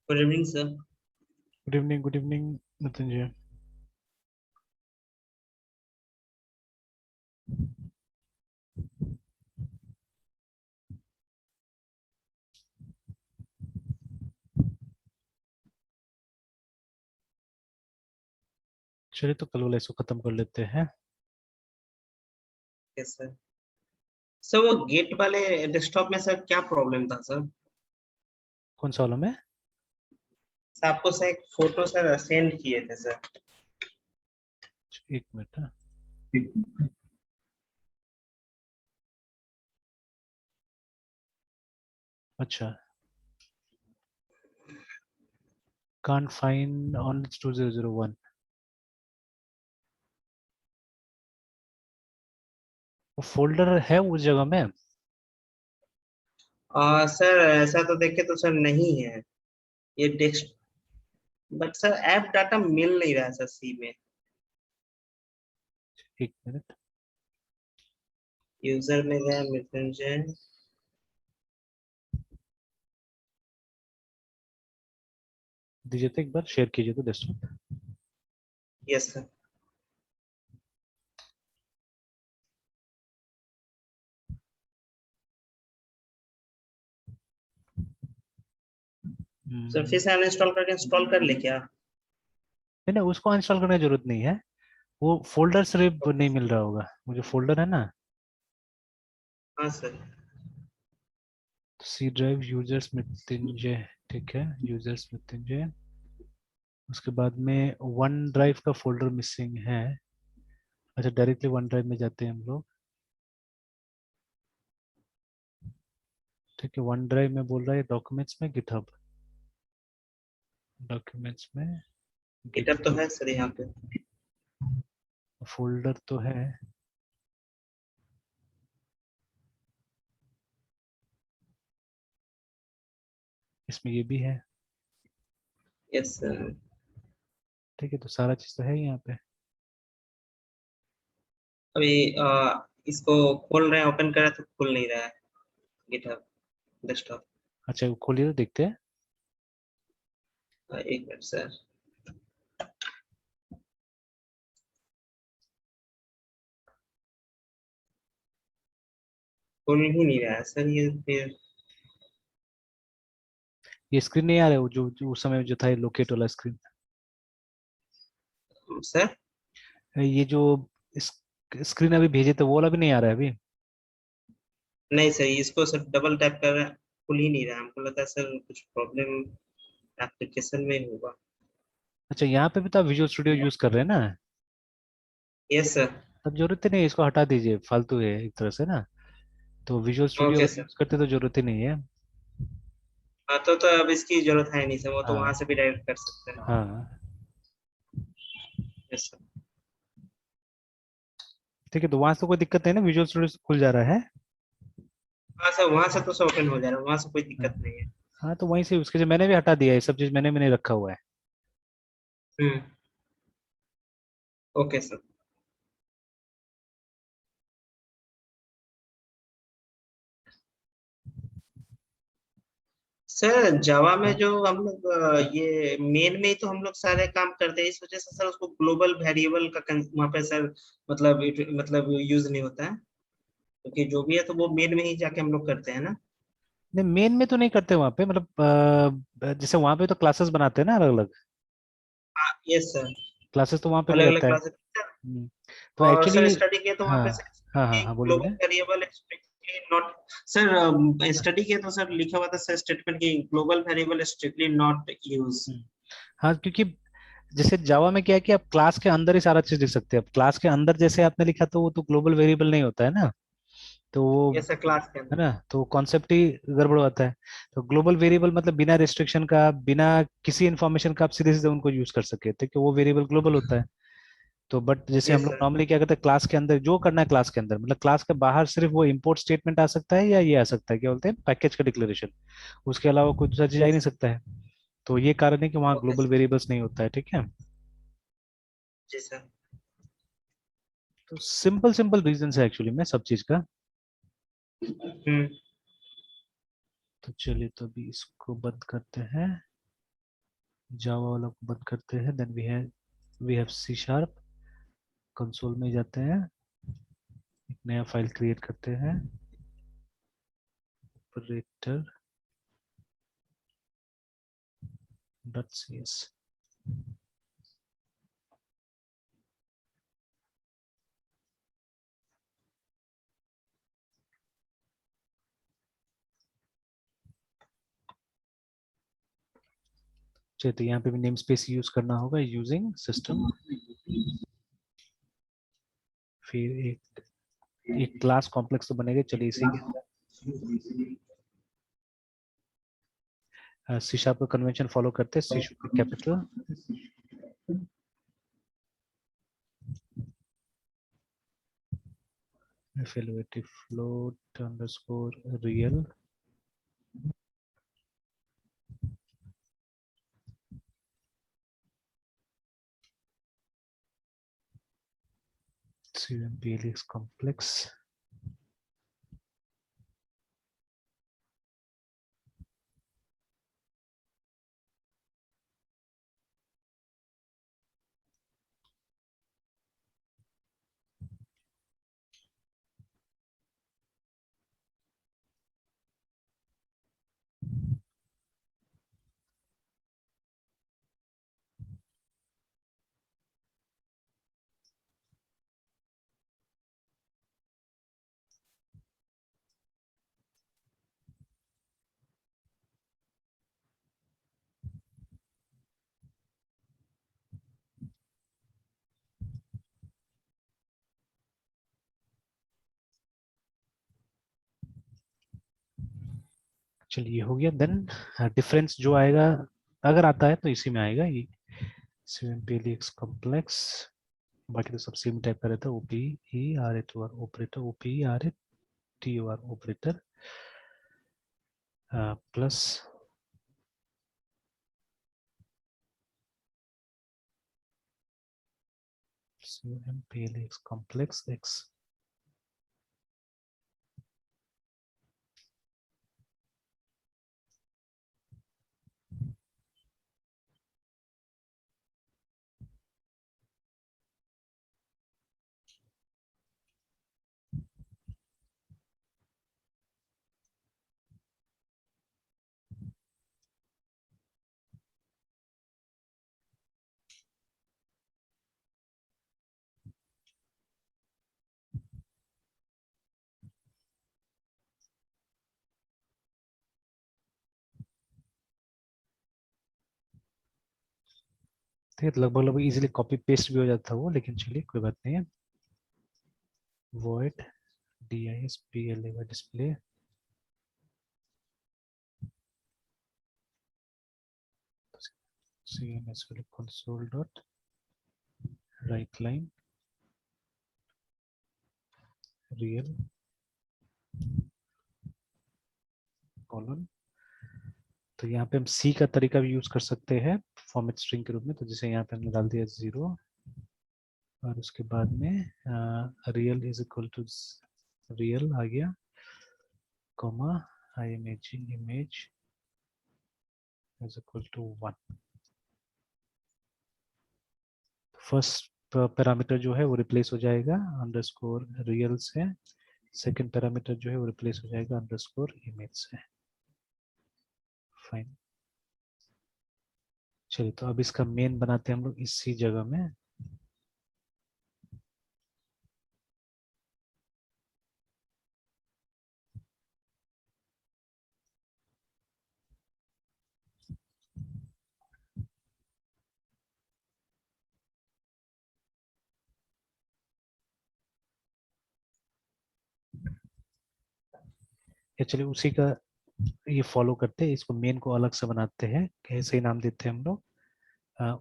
Good evening sir. Good evening Mrityunjay. चलिए तो कल वाला इसको खत्म कर लेते हैं। Yes sir. सर वो गेट वाले डेस्कटॉप में सर क्या प्रॉब्लम था सर? कौन सा वाला में? सर आपको सर एक फोटो सर सेंड किए थे सर। एक मिनट। हाँ। अच्छा, can't find on 2001। वो फोल्डर है उस जगह में? सर ऐसा तो देखे तो सर नहीं है ये desk, but sir app data मिल नहीं रहा है सर सी में। एक मिनट। यूजर में गया मृत्युंजय। दीजिए तो एक बार शेयर कीजिए तो डेस्कटॉप। Yes sir. सर फिर से अनइंस्टॉल करके इंस्टॉल कर ले क्या? नहीं नहीं, उसको इंस्टॉल करने की जरूरत नहीं है। वो फोल्डर सिर्फ नहीं मिल रहा होगा, वो जो फोल्डर है ना, हाँ sir. C drive users Mrityunjay. ठीक है, यूजर्स मृत्युंजय। उसके बाद में वन ड्राइव का फोल्डर मिसिंग है। अच्छा, डायरेक्टली वन ड्राइव में जाते हैं हम लोग। ठीक है, वन ड्राइव में बोल रहा है डॉक्यूमेंट्स में गिटहब। डॉक्यूमेंट्स में गिटहब तो गिटहब है सर यहाँ पे। फोल्डर तो है। इसमें ये भी है। Yes sir. ठीक है, तो सारा चीज तो है ही यहाँ पे। अभी इसको खोल रहे हैं, ओपन कर रहे हैं तो खुल नहीं रहा है गिटहब डेस्कटॉप। अच्छा, वो खोलिए तो देखते हैं। एक मिनट सर। खुल ही नहीं रहा है सर ये फिर। ये स्क्रीन नहीं आ रहा है, वो जो उस समय जो था लोकेट वाला स्क्रीन। सर ये जो स्क्रीन अभी भेजे थे वो वाला भी नहीं आ रहा है अभी। नहीं सर, इसको सर डबल टैप कर रहे हैं, खुल ही नहीं रहा है। हमको लगता है सर कुछ प्रॉब्लम एप्लीकेशन में होगा। अच्छा, यहाँ पे भी तो आप विजुअल स्टूडियो यूज कर रहे हैं ना? Yes sir. तब जरूरत ही नहीं है, इसको हटा दीजिए, फालतू है एक तरह से ना। तो विजुअल स्टूडियो ओके अगर सर। यूज करते तो जरूरत ही नहीं है। हाँ तो अब इसकी जरूरत है नहीं सर, वो तो वहां हाँ से भी डायरेक्ट कर सकते हैं। हाँ। Yes sir. ठीक है, तो वहां से तो कोई दिक्कत नहीं है ना, विजुअल स्टूडियो से खुल जा रहा है। हाँ सर, वहां से तो सब ओपन हो जा रहा है, वहां से कोई हाँ। दिक्कत नहीं है। हाँ, तो वहीं से उसके जो मैंने भी हटा दिया है, ये सब चीज मैंने भी नहीं रखा हुआ है। Hmm. Okay sir. Sir Java में हाँ। जो हम लोग ये मेन में ही तो हम लोग सारे काम करते हैं, इस वजह से सर उसको ग्लोबल वेरिएबल का वहाँ पे सर मतलब मतलब यूज नहीं होता है, क्योंकि जो भी है तो वो मेन में ही जाके हम लोग करते हैं ना। नहीं, मेन में तो नहीं करते वहाँ पे, मतलब जैसे वहाँ पे तो क्लासेस बनाते हैं ना अलग अलग। हाँ यस सर। क्लासेस तो वहाँ पे भी अलग अलग रहता है। क्लासेस। तो और एक्चुअली। सर स्टडी किए तो वहाँ हाँ पे सर हाँ हाँ हाँ, बोलिए ग्लोबल बोलिए। Variable strictly not. Sir study किए तो सर लिखा हुआ था सर स्टेटमेंट की global variable strictly not use. Hmm. हाँ, क्योंकि जैसे जावा में क्या है कि आप क्लास के अंदर ही सारा चीज लिख सकते हैं। अब क्लास के अंदर जैसे आपने लिखा तो वो तो ग्लोबल वेरिएबल नहीं होता है ना। तो वो, ये सर क्लास के है अंदर। ना, तो कॉन्सेप्ट ही गड़बड़ होता है। तो ग्लोबल वेरिएबल मतलब बिना रिस्ट्रिक्शन का, बिना किसी इंफॉर्मेशन का आप सीधे सीधे उनको यूज कर सके, तो कि वो वेरिएबल ग्लोबल होता है। तो बट जैसे हम यस लोग सर। नॉर्मली क्या करते हैं, क्लास के अंदर जो करना है क्लास के अंदर, मतलब क्लास के बाहर सिर्फ वो इंपोर्ट स्टेटमेंट आ सकता है, या ये आ सकता है क्या बोलते हैं पैकेज का डिक्लेरेशन। उसके अलावा कुछ दूसरा चीज आ ही नहीं सकता है। तो ये कारण है कि वहाँ ओके ग्लोबल सर। वेरिएबल्स नहीं होता है। ठीक है, जी सर। तो सिंपल सिंपल रीजन है एक्चुअली में सब चीज का। हम्म। तो चलिए, तो अभी इसको बंद करते हैं। जावा वाला को बंद करते हैं। Then we have C sharp. Console में जाते हैं, एक नया फाइल क्रिएट करते हैं, ऑपरेटर डॉट सी एस। चलिए, तो यहाँ पे भी नेम स्पेस यूज करना होगा, यूजिंग सिस्टम। फिर एक क्लास कॉम्प्लेक्स तो बनेगा। चलिए इसी के सी शार्प का कन्वेंशन फॉलो करते हैं। C should be capital, evaluative float underscore real, CMPLX complex। चलिए ये हो गया। देन डिफरेंस जो आएगा, अगर आता है तो इसी में आएगा ये CMPLX complex। बाकी तो सब सेम टाइप का रहता है। OPERTOR operator, OPERTOR operator plus CMPLX complex X। ठीक है, लगभग लगभग इजीली कॉपी पेस्ट भी हो जाता है वो, लेकिन चलिए कोई बात नहीं है। void displa display cms console dot right line real colon. तो यहाँ पे हम सी का तरीका भी यूज कर सकते हैं फॉर्मेट स्ट्रिंग के रूप में। तो जैसे यहाँ पे हमने डाल दिया 0 और उसके बाद में real is equal to real आ गया, comma img image is equal to 1। First parameter जो है वो रिप्लेस हो जाएगा अंडरस्कोर रियल से। सेकंड पैरामीटर जो है वो रिप्लेस हो जाएगा अंडरस्कोर इमेज से। फाइन। चलिए, तो अब इसका मेन बनाते हैं हम लोग इसी जगह में। या चलिए उसी का ये फॉलो करते हैं, इसको मेन को अलग से बनाते हैं। कैसे ही नाम देते हैं हम लोग,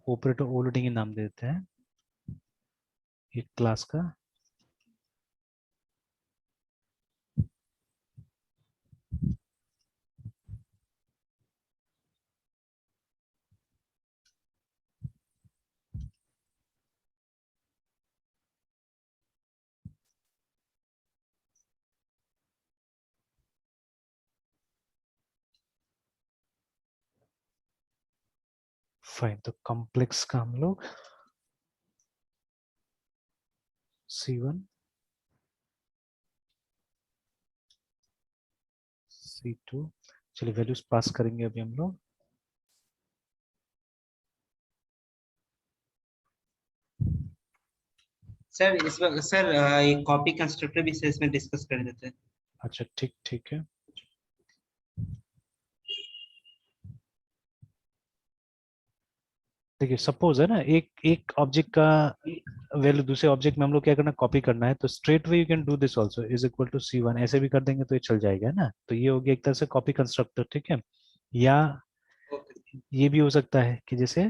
ऑपरेटर ओवरलोडिंग ही नाम देते हैं एक क्लास का। फाइन, तो कॉम्प्लेक्स का हम लोग C1 C2, चलिए वैल्यूज पास करेंगे अभी हम लोग। सर इस वक्त सर ये कॉपी कंस्ट्रक्टर भी सर इसमें डिस्कस कर देते हैं। अच्छा ठीक ठीक है। देखिए सपोज है ना, एक एक ऑब्जेक्ट का वैल्यू दूसरे ऑब्जेक्ट में हम लोग क्या करना, कॉपी करना है, तो straight way you can do this also is equal to C1 ऐसे भी कर देंगे तो ये चल जाएगा, है ना। तो ये हो गया एक तरह से कॉपी कंस्ट्रक्टर, ठीक है। या ओके। ये भी हो सकता है कि जैसे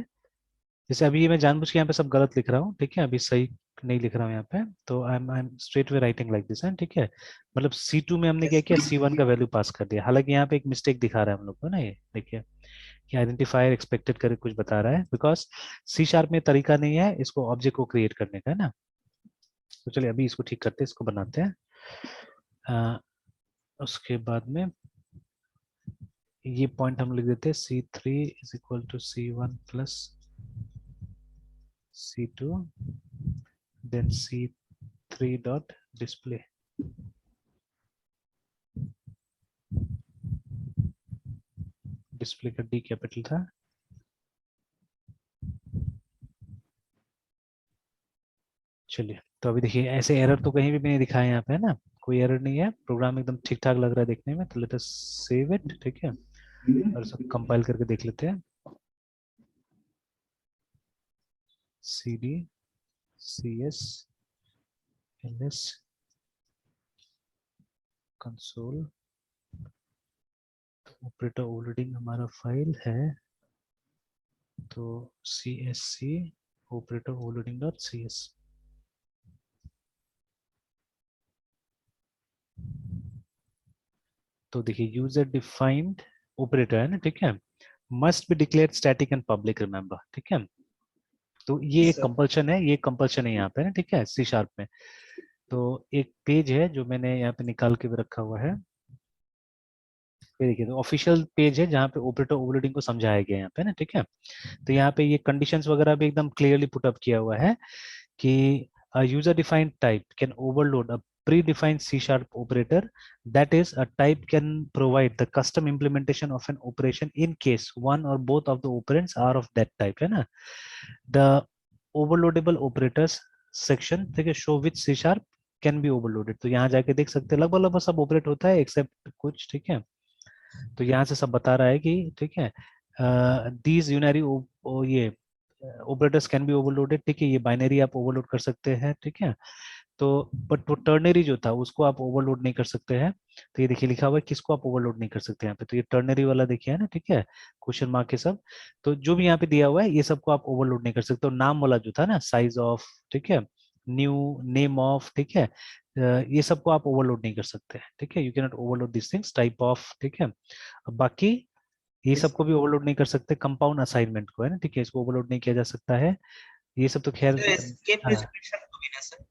जैसे अभी ये मैं जानबूझ के यहाँ पे सब गलत लिख रहा हूँ, ठीक है, अभी सही नहीं लिख रहा हूँ यहाँ पे, तो I am straight way writing like this है, ठीक है। मतलब C2 में हमने क्या यस। किया, C1 का वैल्यू पास कर दिया, हालांकि यहाँ पे एक मिस्टेक दिखा रहा है हम लोग को ना, ये देखिए कि आइडेंटिफायर एक्सपेक्टेड करके कुछ बता रहा है, बिकॉज C# में तरीका नहीं है इसको ऑब्जेक्ट को क्रिएट करने का, है ना। तो चलिए अभी इसको ठीक करते हैं, इसको बनाते हैं। उसके बाद में ये पॉइंट हम लिख देते हैं C3 is equal to C1 plus C2 then C3 dot display. Display का D कैपिटल था। चलिए तो अभी देखिए ऐसे एरर तो कहीं भी नहीं दिखा है यहाँ पे, है ना, कोई एरर नहीं है, प्रोग्राम एकदम ठीक ठाक लग रहा है देखने में। तो लेट अस सेव इट, ठीक है, और सब कंपाइल करके देख लेते हैं। CD CS ls console, operator overloading हमारा फाइल है, तो CSC operator overloading dot CS। तो देखिए यूजर डिफाइंड ऑपरेटर है ना, ठीक है, must be declared static and public, remember, ठीक है। तो ये यस एक सर। कंपल्शन है, ये कंपल्शन है यहाँ पे ना, ठीक है, C# में। तो एक पेज है जो मैंने यहाँ पे निकाल के भी रखा हुआ है, ये देखिए, तो ऑफिशियल पेज है जहाँ पे ऑपरेटर ओवरलोडिंग को समझाया गया है यहाँ पे ना, ठीक है। तो यहाँ पे ये कंडीशंस वगैरह भी एकदम क्लियरली पुट अप किया हुआ है कि user defined type can overload a predefined C# operator, that is a type can provide the custom implementation of an operation in case one or both of the operands are of that type, है ना। The overloadable operators section, ठीक है, show which C# can be overloaded, तो यहाँ जाके देख सकते हैं लगभग लगभग सब ऑपरेट होता है एक्सेप्ट कुछ, ठीक है। तो यहाँ से सब बता रहा है कि ठीक है, दीज यूनरी ये ऑपरेटर्स कैन बी ओवरलोडेड, ठीक है, ये बाइनरी आप ओवरलोड कर सकते हैं, ठीक है। तो बट वो टर्नरी जो था उसको आप ओवरलोड नहीं कर सकते हैं। तो ये देखिए लिखा हुआ है किसको आप ओवरलोड नहीं कर सकते यहाँ पे, तो ये टर्नरी वाला देखिए है ना, ठीक है, क्वेश्चन मार्क के सब। तो जो भी यहाँ पे दिया हुआ है ये सबको आप ओवरलोड नहीं कर सकते। और नाम वाला जो था ना, साइज ऑफ, ठीक है, न्यू, नेम ऑफ, ठीक है, ये सबको आप ओवरलोड नहीं कर सकते, ठीक है, you can not overload this things, type of, ठीक है। अब बाकी ये यस सबको भी ओवरलोड नहीं कर सकते, कंपाउंड असाइनमेंट को, है ना, ठीक है, इसको ओवरलोड नहीं किया जा सकता है, ये सब तो खैर। सर, एस्केप हाँ रेजोल्यूशन को भी ना सर,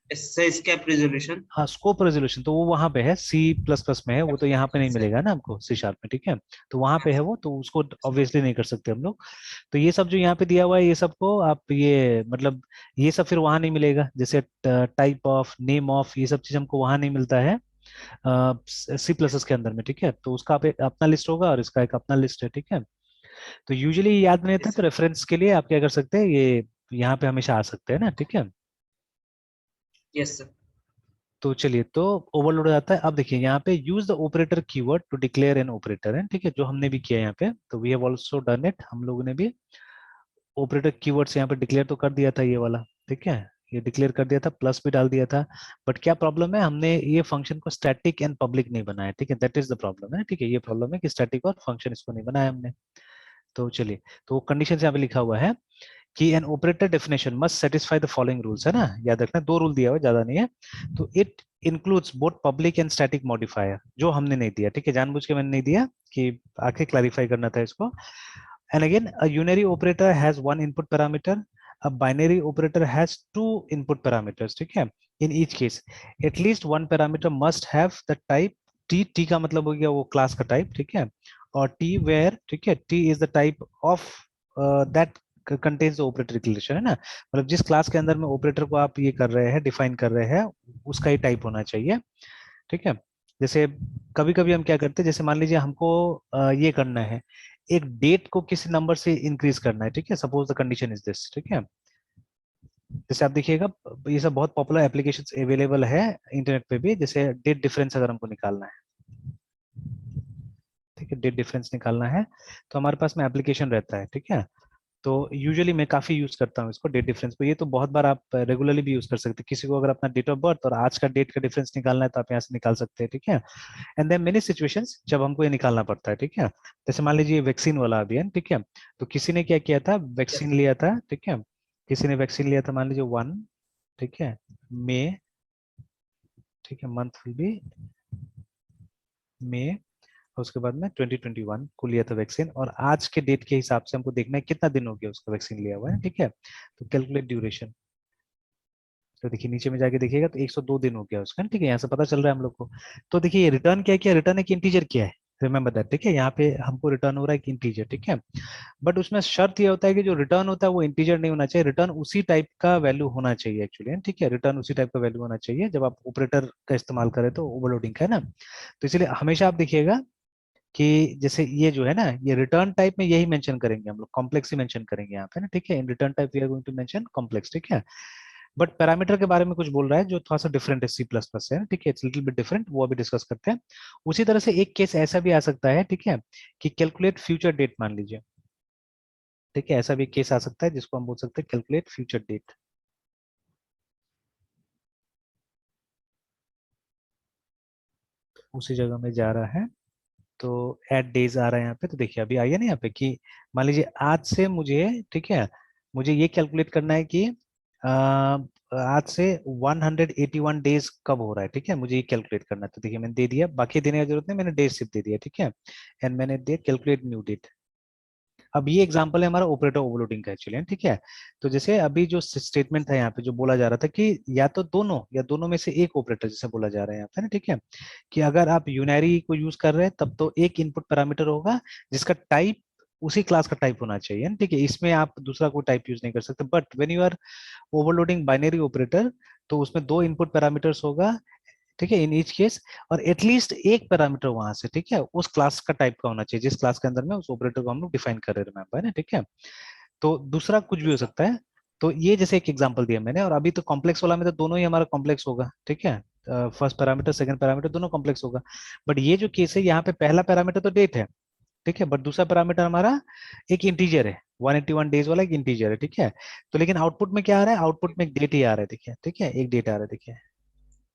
इससे एस्केप रेजोल्यूशन। हाँ, स्कोप रेजोल्यूशन तो वो वहां पे है, C++ में है, वो तो यहाँ पे नहीं मिलेगा ना हमको C# में, ठीक है। तो वहां पे है वो, तो उसको ऑब्वियसली नहीं कर सकते हम लोग। तो ये सब जो यहाँ पे दिया हुआ है ये सबको आप ये मतलब ये सब फिर वहां नहीं मिलेगा, जैसे टाइप ऑफ, नेम ऑफ, ये सब चीज हमको वहां नहीं मिलता है C++ के अंदर में, ठीक है। तो उसका आप एक अपना लिस्ट होगा और इसका एक अपना लिस्ट है, ठीक है। तो यूजुअली याद नहीं रहता है, तो रेफरेंस के लिए आप क्या कर सकते हैं, ये यहाँ पे हमेशा आ सकते हैं ना, ठीक है। Yes sir. तो चलिए, तो ओवरलोड हो जाता है। अब देखिए यहाँ पे use the operator keyword to declare an operator, है, ठीक है, जो हमने भी किया यहाँ पे। तो we have also done it, हम लोगों ने भी ऑपरेटर कीवर्ड से यहाँ पे डिक्लेयर तो कर दिया था ये वाला, ठीक है, ये डिक्लेयर कर दिया था, प्लस भी डाल दिया था। बट क्या प्रॉब्लम है, हमने ये फंक्शन को स्टैटिक एंड पब्लिक नहीं बनाया, ठीक है, दैट इज द प्रॉब्लम है, ठीक है, ये प्रॉब्लम है कि स्टैटिक और फंक्शन इसको नहीं बनाया हमने। तो चलिए, तो कंडीशन यहाँ पे लिखा हुआ है कि an operator definition must satisfy the following rules, है ना, याद रखना, दो रूल दिया हुआ, ज्यादा नहीं है। तो it includes both public and static modifier, जो हमने नहीं दिया, ठीक है, जानबूझ के मैंने नहीं दिया कि आके क्लैरिफाई करना था इसको। And again a unary operator has one input parameter, a binary operator has two input parameters, ठीक है। in each case at least one parameter must have the type t, t का मतलब हो गया वो क्लास का टाइप, ठीक है, और t where, ठीक है, t is the type of that contains operator declaration, है ना, मतलब जिस क्लास के अंदर में ऑपरेटर को आप ये कर रहे हैं, डिफाइन कर रहे हैं, उसका ही टाइप होना चाहिए, ठीक है। जैसे कभी कभी हम क्या करते हैं, जैसे मान लीजिए हमको ये करना है, एक डेट को किसी नंबर से इंक्रीज करना है, ठीक है, suppose the condition is this, ठीक है। जैसे आप देखिएगा, ये सब बहुत पॉपुलर एप्लीकेशंस अवेलेबल है इंटरनेट पे भी, जैसे डेट डिफरेंस अगर हमको निकालना है, ठीक है, डेट डिफरेंस निकालना है, तो हमारे पास में एप्लीकेशन रहता है, ठीक है। तो यूजुअली मैं काफी यूज करता हूँ इसको, डेट डिफरेंस को। ये तो बहुत बार आप रेगुलरली भी यूज कर सकते हैं, किसी को अगर अपना डेट ऑफ बर्थ और आज का डेट का डिफरेंस निकालना है तो आप यहाँ से निकाल सकते हैं, ठीक है। एंड देन मेनी सिचुएशंस जब हमको ये निकालना पड़ता है, ठीक है। जैसे मान लीजिए वैक्सीन वाला अभियान, ठीक है, तो किसी ने क्या किया था, यस वैक्सीन लिया था, ठीक है, किसी ने वैक्सीन लिया था, मान लीजिए 1, ठीक है, मई, ठीक है, मंथ विल बी मई, और उसके बाद में 2021 को लिया था वैक्सीन, और आज के डेट के हिसाब से हमको देखना है कितना दिन हो गया उसका वैक्सीन लिया हुआ है, ठीक है। तो कैलकुलेट ड्यूरेशन, तो देखिए नीचे में जाके देखिएगा तो 102 दिन हो गया उसका, ठीक है, यहाँ से पता चल रहा है हम लोग को। तो देखिए रिटर्न क्या किया, रिटर्न एक इंटीजर किया है, रिमेंबर दैट, ठीक है, यहाँ पे हमको रिटर्न हो रहा है एक इंटीजर, ठीक है। बट उसमें शर्त ये होता है कि जो रिटर्न होता है वो इंटीजर नहीं होना चाहिए, रिटर्न उसी टाइप का वैल्यू होना चाहिए एक्चुअली, ठीक है, रिटर्न उसी टाइप का वैल्यू होना चाहिए जब आप ऑपरेटर का इस्तेमाल करें तो, ओवरलोडिंग का, है ना। तो इसलिए हमेशा आप देखिएगा कि जैसे ये जो है ना, ये रिटर्न टाइप में यही मेंशन करेंगे हम लोग, कॉम्प्लेक्स ही मेंशन करेंगे यहाँ पे ना, ठीक है, in return type we are going to mention complex, ठीक है। बट पैरामीटर के बारे में कुछ बोल रहा है जो थोड़ा सा डिफरेंट है सी प्लस प्लस से, ठीक है, इट्स लिटिल बिट डिफरेंट, वो अभी डिस्कस करते हैं। उसी तरह से एक केस ऐसा भी आ सकता है, ठीक है, कि कैलकुलेट फ्यूचर डेट मान लीजिए, ठीक है, ऐसा भी केस आ सकता है जिसको हम बोल सकते हैं कैलकुलेट फ्यूचर डेट। उसी जगह में जा रहा है, तो एड डेज आ रहा है यहाँ पे, तो देखिए अभी आइए ना यहाँ पे कि मान लीजिए आज से मुझे, ठीक है, मुझे ये कैलकुलेट करना है कि आज से 181 डेज कब हो रहा है, ठीक है, मुझे ये कैलकुलेट करना है। तो देखिए मैंने दे दिया, बाकी देने की जरूरत नहीं, मैंने डेट सिर्फ दे दिया, ठीक है, एंड मैंने दिया कैलकुलेट न्यू डेट। अब ये एग्जांपल है हमारा ऑपरेटर ओवरलोडिंग का एक्चुअली, ठीक है। तो जैसे अभी जो स्टेटमेंट था यहाँ पे, जो बोला जा रहा था कि या तो दोनों या दोनों में से एक ऑपरेटर, जैसे बोला जा रहा है यहाँ पे ना, ठीक है, कि अगर आप यूनरी को यूज कर रहे हैं तब तो एक इनपुट पैरामीटर होगा जिसका टाइप उसी क्लास का टाइप होना चाहिए ना, ठीक है, इसमें आप दूसरा कोई टाइप यूज नहीं कर सकते। But when you are overloading binary operator, तो उसमें दो इनपुट पैरामीटर्स होगा, ठीक है, इन ईच केस, और एटलीस्ट एक पैरामीटर वहां से, ठीक है, उस क्लास का टाइप का होना चाहिए जिस क्लास के अंदर में उस ऑपरेटर को हम लोग डिफाइन कर रहे हैं, रिमेंबर है ना, ठीक है। तो दूसरा कुछ भी हो सर। सकता है। तो ये जैसे एक एग्जांपल दिया मैंने, और अभी तो कॉम्प्लेक्स वाला में तो दोनों ही हमारा कॉम्प्लेक्स होगा, ठीक है, फर्स्ट पैरामीटर सेकंड पैरामीटर दोनों कॉम्प्लेक्स होगा। बट ये जो केस है यहाँ पे पहला पैरामीटर तो डेट है, ठीक है, बट दूसरा पैरामीटर हमारा एक इंटीजर है, 181 डेज वाला एक इंटीजर है, ठीक है। तो लेकिन आउटपुट में क्या आ रहा है, आउटपुट में एक डेट ही आ रहा है, ठीक है, ठीक है, एक डेट आ रहा है, देखिए।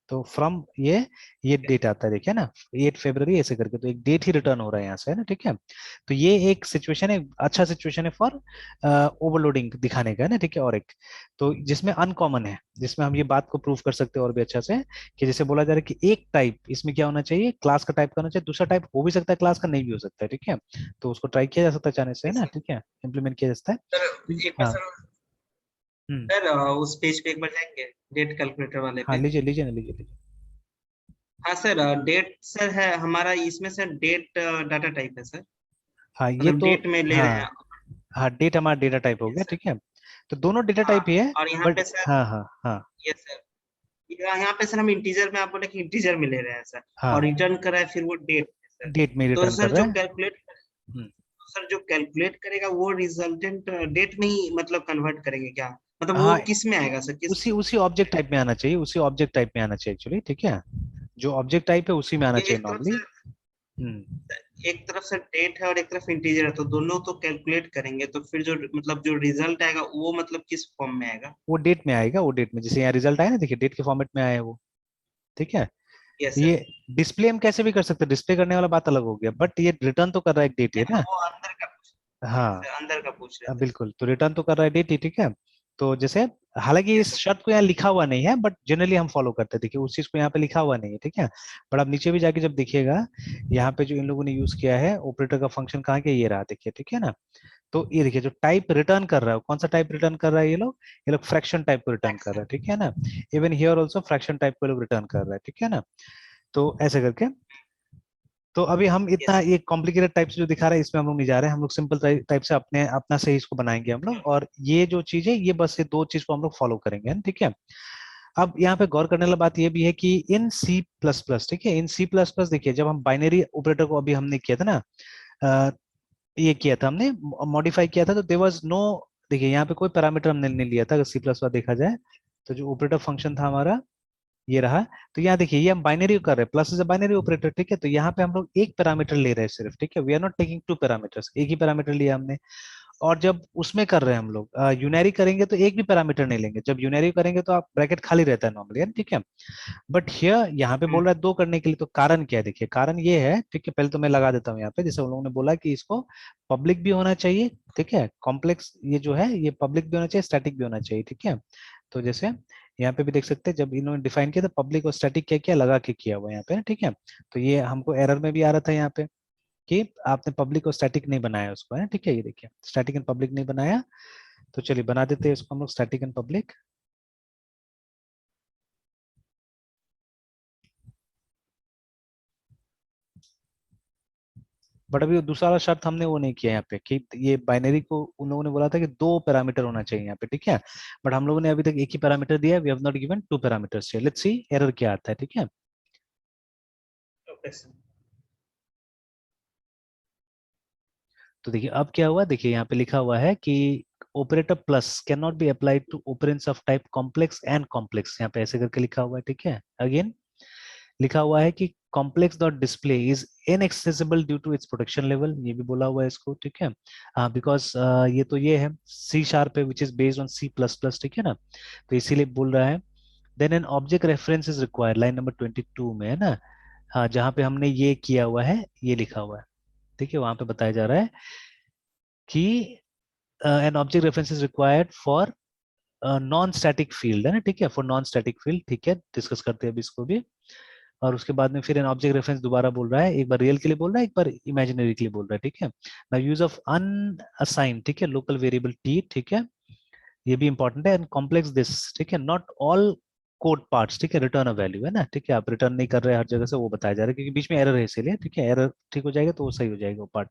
तो फ्रॉम ये डेट आता है, देखिए ना, 8 फरवरी ऐसे करके, तो एक डेट ही रिटर्न हो रहा है यहाँ से, है ना, ठीक है। तो ये एक सिचुएशन है, अच्छा सिचुएशन है फॉर ओवरलोडिंग दिखाने का, है ना, ठीक है। और एक तो जिसमें अनकॉमन है, जिसमें हम ये बात को प्रूव कर सकते हैं और भी अच्छा से, कि जैसे बोला जा रहा है कि एक टाइप इसमें क्या होना चाहिए, क्लास का टाइप का होना चाहिए, दूसरा टाइप हो भी सकता है क्लास का, नहीं भी हो सकता है, ठीक है। तो उसको ट्राई किया जा सकता है चाहने से, है ना, ठीक है, इम्प्लीमेंट किया जा सकता है। सर एक बार हाँ। सर, हम्म। सर उस पेज पे एक बार जाएंगे, डेट कैलकुलेटर वाले हाँ पे। लीजिए लीजिए ना, लीजिए लीजिए। हाँ सर, डेट सर है हमारा, इसमें सर डेट डाटा टाइप है सर, हाँ ये मतलब तो, डेट में ले रहे हाँ हैं। हाँ, डेट हमारा डेटा टाइप हो यस गया, सर। ठीक है। तो दोनों डेटा हाँ, टाइप ही है। और यहाँ बट पे सर, हाँ हाँ हाँ यस सर, यहाँ पे सर हम इंटीजर में, आप बोले कि इंटीजर में ले रहे हैं सर, और हाँ, रिटर्न कर रहा है फिर वो डेट है सर। डेट में तो रिटर्न कर सर रहा जो है। कैलकुलेट, हम्म। सर जो कैलकुलेट करेगा वो रिजल्टेंट डेट में ही मतलब कन्वर्ट करेंगे क्या, मतलब वो हाँ, किस में आएगा सर, किस। उसी उसी ऑब्जेक्ट टाइप में आना चाहिए, उसी ऑब्जेक्ट टाइप में आना चाहिए एक्चुअली, ठीक है, जो ऑब्जेक्ट टाइप है उसी में आना ये चाहिए एक तरफ नॉर्मली। से, हम्म। एक तरफ से डेट है और एक तरफ इंटीजर है, तो दोनों तो कैलकुलेट करेंगे, तो फिर जो मतलब जो रिजल्ट आएगा वो मतलब किस फॉर्म में आएगा। वो डेट में आएगा, वो डेट में, जैसे यहाँ रिजल्ट आया ना, देखिए डेट के फॉर्मेट में आया है वो, ठीक है। Yes sir. ये डिस्प्ले हम कैसे भी कर सकते हैं, डिस्प्ले करने वाला बात अलग हो गया, बट ये रिटर्न तो कर रहा है एक डेट है नहीं ना। वो अंदर का पूछ, यस हाँ सर अंदर का पूछ रहे थे सर। बिल्कुल, तो रिटर्न तो कर रहा है डेट ही, ठीक है। तो जैसे हालांकि यस इस सर। शर्त को यहाँ लिखा हुआ नहीं है, बट जनरली हम फॉलो करते हैं, देखिए उस चीज को यहाँ पे लिखा हुआ नहीं है, ठीक है। बट आप नीचे भी जाके जब देखिएगा, यहाँ पे जो इन लोगों ने यूज किया है ऑपरेटर का फंक्शन कहाँ के, ये रहा, देखिए, ठीक है ना। तो ये देखिए जो टाइप रिटर्न कर रहा है, कौन सा टाइप रिटर्न कर रहा है, ये लोग फ्रैक्शन टाइप को रिटर्न कर रहा है, ठीक है ना। Even here also fraction type को लोग रिटर्न कर रहा है, ठीक है ना। तो ऐसे करके तो अभी हम इतना यस ये कॉम्प्लिकेटेड टाइप से जो दिखा रहे हैं इसमें हम लोग नहीं जा रहे हैं, हम लोग सिंपल टाइप से अपने अपना से इसको बनाएंगे हम लोग, और ये जो चीज है ये बस ये दो चीज को हम लोग फॉलो करेंगे, ठीक है। अब यहाँ पे गौर करने वाली बात ये भी है कि इन सी प्लस प्लस, ठीक है, इन सी प्लस प्लस देखिए जब हम बाइनरी ऑपरेटर को अभी हमने किया था ना, अ, ये किया था हमने, मॉडिफाई किया था, तो देयर वाज नो, देखिए यहाँ पे कोई पैरामीटर हमने नहीं लिया था अगर सी प्लस प्लस देखा जाए। तो जो ऑपरेटर फंक्शन था हमारा ये रहा। तो यहाँ देखिए ये हम बाइनरी कर रहे हैं, plus is a binary operator, ठीक है। तो यहाँ पे हम लोग एक पैरामीटर ले रहे हैं सिर्फ, ठीक है, we are not taking two parameters, एक ही पैरामीटर लिया हमने। और जब उसमें कर रहे हैं हम लोग यूनरी करेंगे तो एक भी पैरामीटर नहीं लेंगे, जब यूनरी करेंगे तो आप ब्रैकेट खाली रहता है नॉर्मली, ठीक है। बट हियर यहाँ पे बोल रहा है दो करने के लिए, तो कारण क्या है, देखिए कारण ये है, ठीक है, पहले तो मैं लगा देता हूँ यहाँ पे, जैसे उन लोगों ने बोला कि इसको पब्लिक भी होना चाहिए, ठीक है, कॉम्प्लेक्स ये जो है ये पब्लिक भी होना चाहिए, स्टैटिक भी होना चाहिए, ठीक है। तो जैसे यहाँ पे भी देख सकते हैं जब इन्होंने डिफाइन किया तो पब्लिक और स्टैटिक क्या क्या लगा के किया हुआ है यहाँ पे, ठीक है। तो ये हमको एरर में भी आ रहा था यहाँ पे कि आपने पब्लिक और स्टैटिक नहीं बनाया उसको, है ठीक है, ये देखिए स्टैटिक एंड पब्लिक नहीं बनाया। तो चलिए बना देते हैं इसको हम लोग स्टैटिक एंड पब्लिक। बट अभी वो दूसरा वाला शर्त हमने वो नहीं किया यहाँ पे कि ये बाइनरी को उन लोगों ने बोला था कि दो पैरामीटर होना चाहिए यहाँ पे, ठीक है। बट हम लोगों ने अभी तक एक ही पैरामीटर दिया है, we have not given two parameters. Let's see error क्या आता है, ठीक है। Okay sir. तो देखिए अब क्या हुआ, देखिए यहाँ पे लिखा हुआ है कि operator plus can not be applied to operands of type complex and complex, यहाँ पे ऐसे करके लिखा हुआ है, ठीक है। अगेन लिखा हुआ है कि complex dot display is inaccessible due to its protection level, ये भी बोला हुआ है इसको, ठीक है। बिकॉज ये तो ये है सी शार्प है which is based on C plus plus, ठीक है ना, तो इसीलिए बोल रहा है। Then an object reference is required, line number 22 में है ना, हाँ जहाँ पे हमने ये किया हुआ है ये लिखा हुआ है, ठीक है, वहां पे बताया जा रहा है कि N object reference is required for non static field, है ना, ठीक है, फॉर नॉन स्टैटिक फील्ड, ठीक है, डिस्कस करते हैं अभी इसको भी। और उसके बाद में फिर एन ऑब्जेक्ट रेफरेंस दोबारा बोल रहा है, एक बार रियल के लिए बोल रहा है, एक बार इमेजिनरी के लिए बोल रहा है, ठीक है। नाउ यूज ऑफ अनअसाइन, ठीक है, लोकल वेरिएबल टी, ठीक है, ये भी इंपॉर्टेंट है। एंड कॉम्प्लेक्स दिस, ठीक है, नॉट ऑल कोड पार्ट्स, ठीक है, रिटर्न अ वैल्यू, है ना, ठीक है, आप रिटर्न नहीं कर रहे हैं हर जगह से, वो बताया जा रहा है क्योंकि बीच में एरर है इसीलिए, ठीक है, एरर ठीक हो जाएगा तो वो सही हो जाएगा वो पार्ट।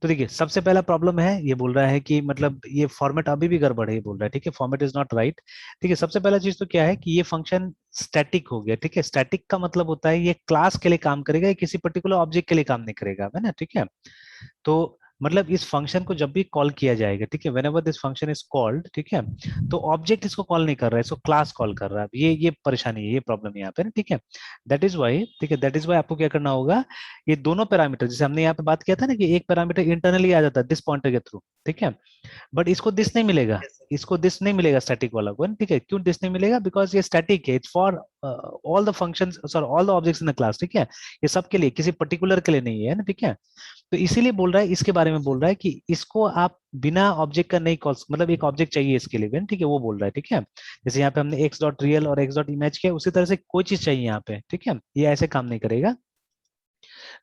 तो देखिए सबसे पहला प्रॉब्लम है, ये बोल रहा है कि मतलब ये फॉर्मेट अभी भी गड़बड़ है, ये बोल रहा है, ठीक है, फॉर्मेट इज नॉट राइट। ठीक है, सबसे पहला चीज तो क्या है कि ये फंक्शन स्टैटिक हो गया, ठीक है, स्टैटिक का मतलब होता है ये क्लास के लिए काम करेगा, ये किसी पर्टिकुलर ऑब्जेक्ट के लिए काम नहीं करेगा, है ना, ठीक है। तो मतलब इस फंक्शन को जब भी कॉल किया जाएगा, ठीक है, whenever this function is called, ठीक है, तो ऑब्जेक्ट इसको कॉल नहीं कर रहा है, इसको क्लास कॉल कर रहा है, ये परेशानी है, ये प्रॉब्लम यहाँ पे ना, ठीक है। दैट इज वाई, ठीक है, दैट इज वाई आपको क्या करना होगा, ये दोनों पैरामीटर जैसे हमने यहाँ पे बात किया था ना कि एक पैरामीटर इंटरनली आ जाता है दिस पॉइंटर के थ्रू, ठीक है, बट इसको दिस नहीं मिलेगा, यस सर। इसको दिस नहीं मिलेगा स्टैटिक वाला को, ठीक है, क्यों दिस नहीं मिलेगा, बिकॉज ये स्टैटिक है, it's for all the functions sorry all the objects in the class, ठीक है, ये सब के लिए, किसी पर्टिकुलर के लिए नहीं है ना, ठीक है। तो इसीलिए बोल रहा है, इसके बारे में बोल रहा है कि इसको आप बिना ऑब्जेक्ट का नहीं कॉल, मतलब एक ऑब्जेक्ट चाहिए इसके लिए, ठीक है, वो बोल रहा है, ठीक है। जैसे यहाँ पे हमने एक्स डॉट रियल और एक्स डॉट इमेज किया, उसी तरह से कोई चीज चाहिए यहाँ पे, ठीक है, ये ऐसे काम नहीं करेगा।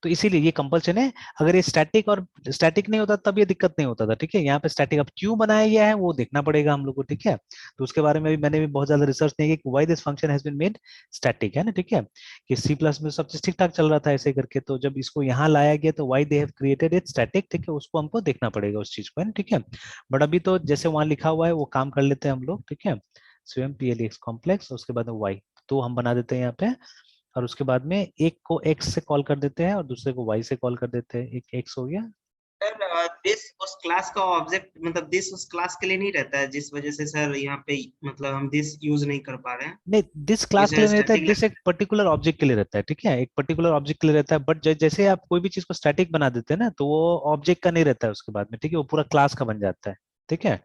तो इसीलिए ये कंपल्सन है, अगर ये स्टैटिक और स्टैटिक नहीं होता तब ये दिक्कत नहीं होता था, ठीक है। यहाँ पे स्टैटिक अब क्यों बनाया गया है वो देखना पड़ेगा हम लोग को, ठीक है। तो उसके बारे में भी मैंने भी बहुत ज्यादा रिसर्च नहीं किया, why this function has been made static, है ना, ठीक है, कि सी प्लस में सब चीज ठीक ठाक चल रहा था ऐसे करके, तो जब इसको यहाँ लाया गया तो why they have created it static, ठीक है, उसको हमको देखना पड़ेगा उस चीज को, है ना, ठीक है। बट अभी तो जैसे वहां लिखा हुआ है वो काम कर लेते हैं हम लोग, ठीक है, स्वयं पी एल एक्स कॉम्प्लेक्स, उसके बाद वाई, तो हम बना देते हैं यहाँ पे, और उसके बाद में एक को x से कॉल कर देते हैं और दूसरे को y से कॉल कर देते हैं, एक x हो गया। सर दिस उस क्लास का ऑब्जेक्ट मतलब दिस उस क्लास के लिए नहीं रहता है, जिस वजह से सर यहाँ पे मतलब हम दिस यूज नहीं कर पा रहे हैं। नहीं दिस ये क्लास के सर लिए नहीं रहता है, स्टैटिक दिस एक पर्टिकुलर ऑब्जेक्ट के लिए रहता है, ठीक है, एक पर्टिकुलर ऑब्जेक्ट के लिए रहता है, बट जैसे आप कोई भी चीज को स्टैटिक बना देते हैं ना तो वो ऑब्जेक्ट का नहीं रहता है उसके बाद में, ठीक है, वो पूरा क्लास का बन जाता है, ठीक है।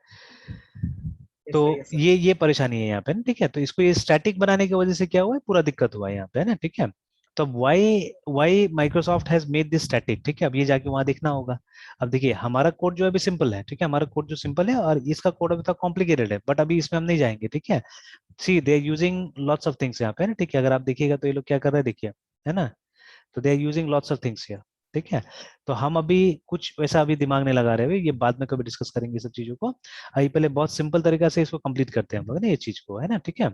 तो यस सर। ये परेशानी है यहाँ पे ना, ठीक है, तो इसको ये स्टैटिक बनाने की वजह से क्या हुआ है, पूरा दिक्कत हुआ है यहाँ पे, है ना, ठीक है। तो why why Microsoft has made this static, ठीक है, अब ये जाके वहां देखना होगा। अब देखिए हमारा कोड जो है अभी सिंपल है, ठीक है, हमारा कोड जो सिंपल है, और इसका कोड अभी तक कॉम्प्लिकेटेड है, बट अभी इसमें हम नहीं जाएंगे, ठीक है। See they are using lots of things यहाँ पे ना, ठीक है, अगर आप देखिएगा तो ये लोग क्या कर रहे हैं देखिए, है ना, तो they are using lots of things here, ठीक है। तो हम अभी कुछ वैसा अभी दिमाग नहीं लगा रहे, ये बाद में कभी डिस्कस करेंगे सब चीजों को, अभी पहले बहुत सिंपल तरीका से इसको कंप्लीट करते हैं हम लोग ना ये चीज को, है ना, ठीक है।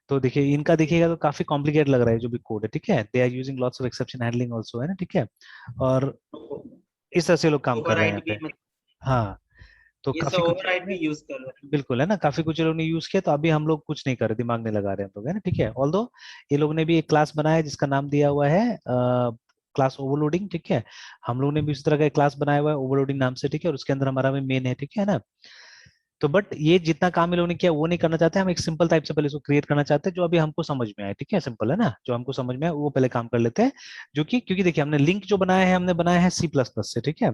तो देखिए इनका देखिएगा तो काफी कॉम्प्लिकेट लग रहा है जो भी कोड है, ठीक है। They are using lots of exception handling also, है ना, ठीक है। और इस तरह से लोग काम कर रहे हैं ओवरराइड यहाँ भी पे। हाँ, तो ये सब काफी कुछ लोगों ओवरराइड ने, भी यूज कर रहे हैं। बिल्कुल है ना, काफी कुछ लोगों ने यूज किया, तो अभी हम लोग कुछ नहीं कर रहे, दिमाग नहीं लगा रहे हैं हम लोग, है ना, ठीक है। ऑल्दो ये लोग ने भी एक क्लास बनाया है जिसका नाम दिया हुआ है क्लास ओवरलोडिंग, ठीक है। हम लोग ने भी उस तरह का क्लास बनाया हुआ है ओवरलोडिंग नाम से, ठीक है, और उसके अंदर हमारा भी मेन है, ठीक है ना। तो बट ये जितना काम इन लोगों ने किया वो नहीं करना चाहते, हम एक सिंपल टाइप से पहले इसको क्रिएट करना चाहते हैं जो अभी हमको समझ में आए, ठीक है, सिंपल है ना, जो हमको समझ में आए वो पहले काम कर लेते हैं। जो कि क्योंकि देखिए हमने लिंक जो बनाया है, हमने बनाया है C++ से, ठीक है।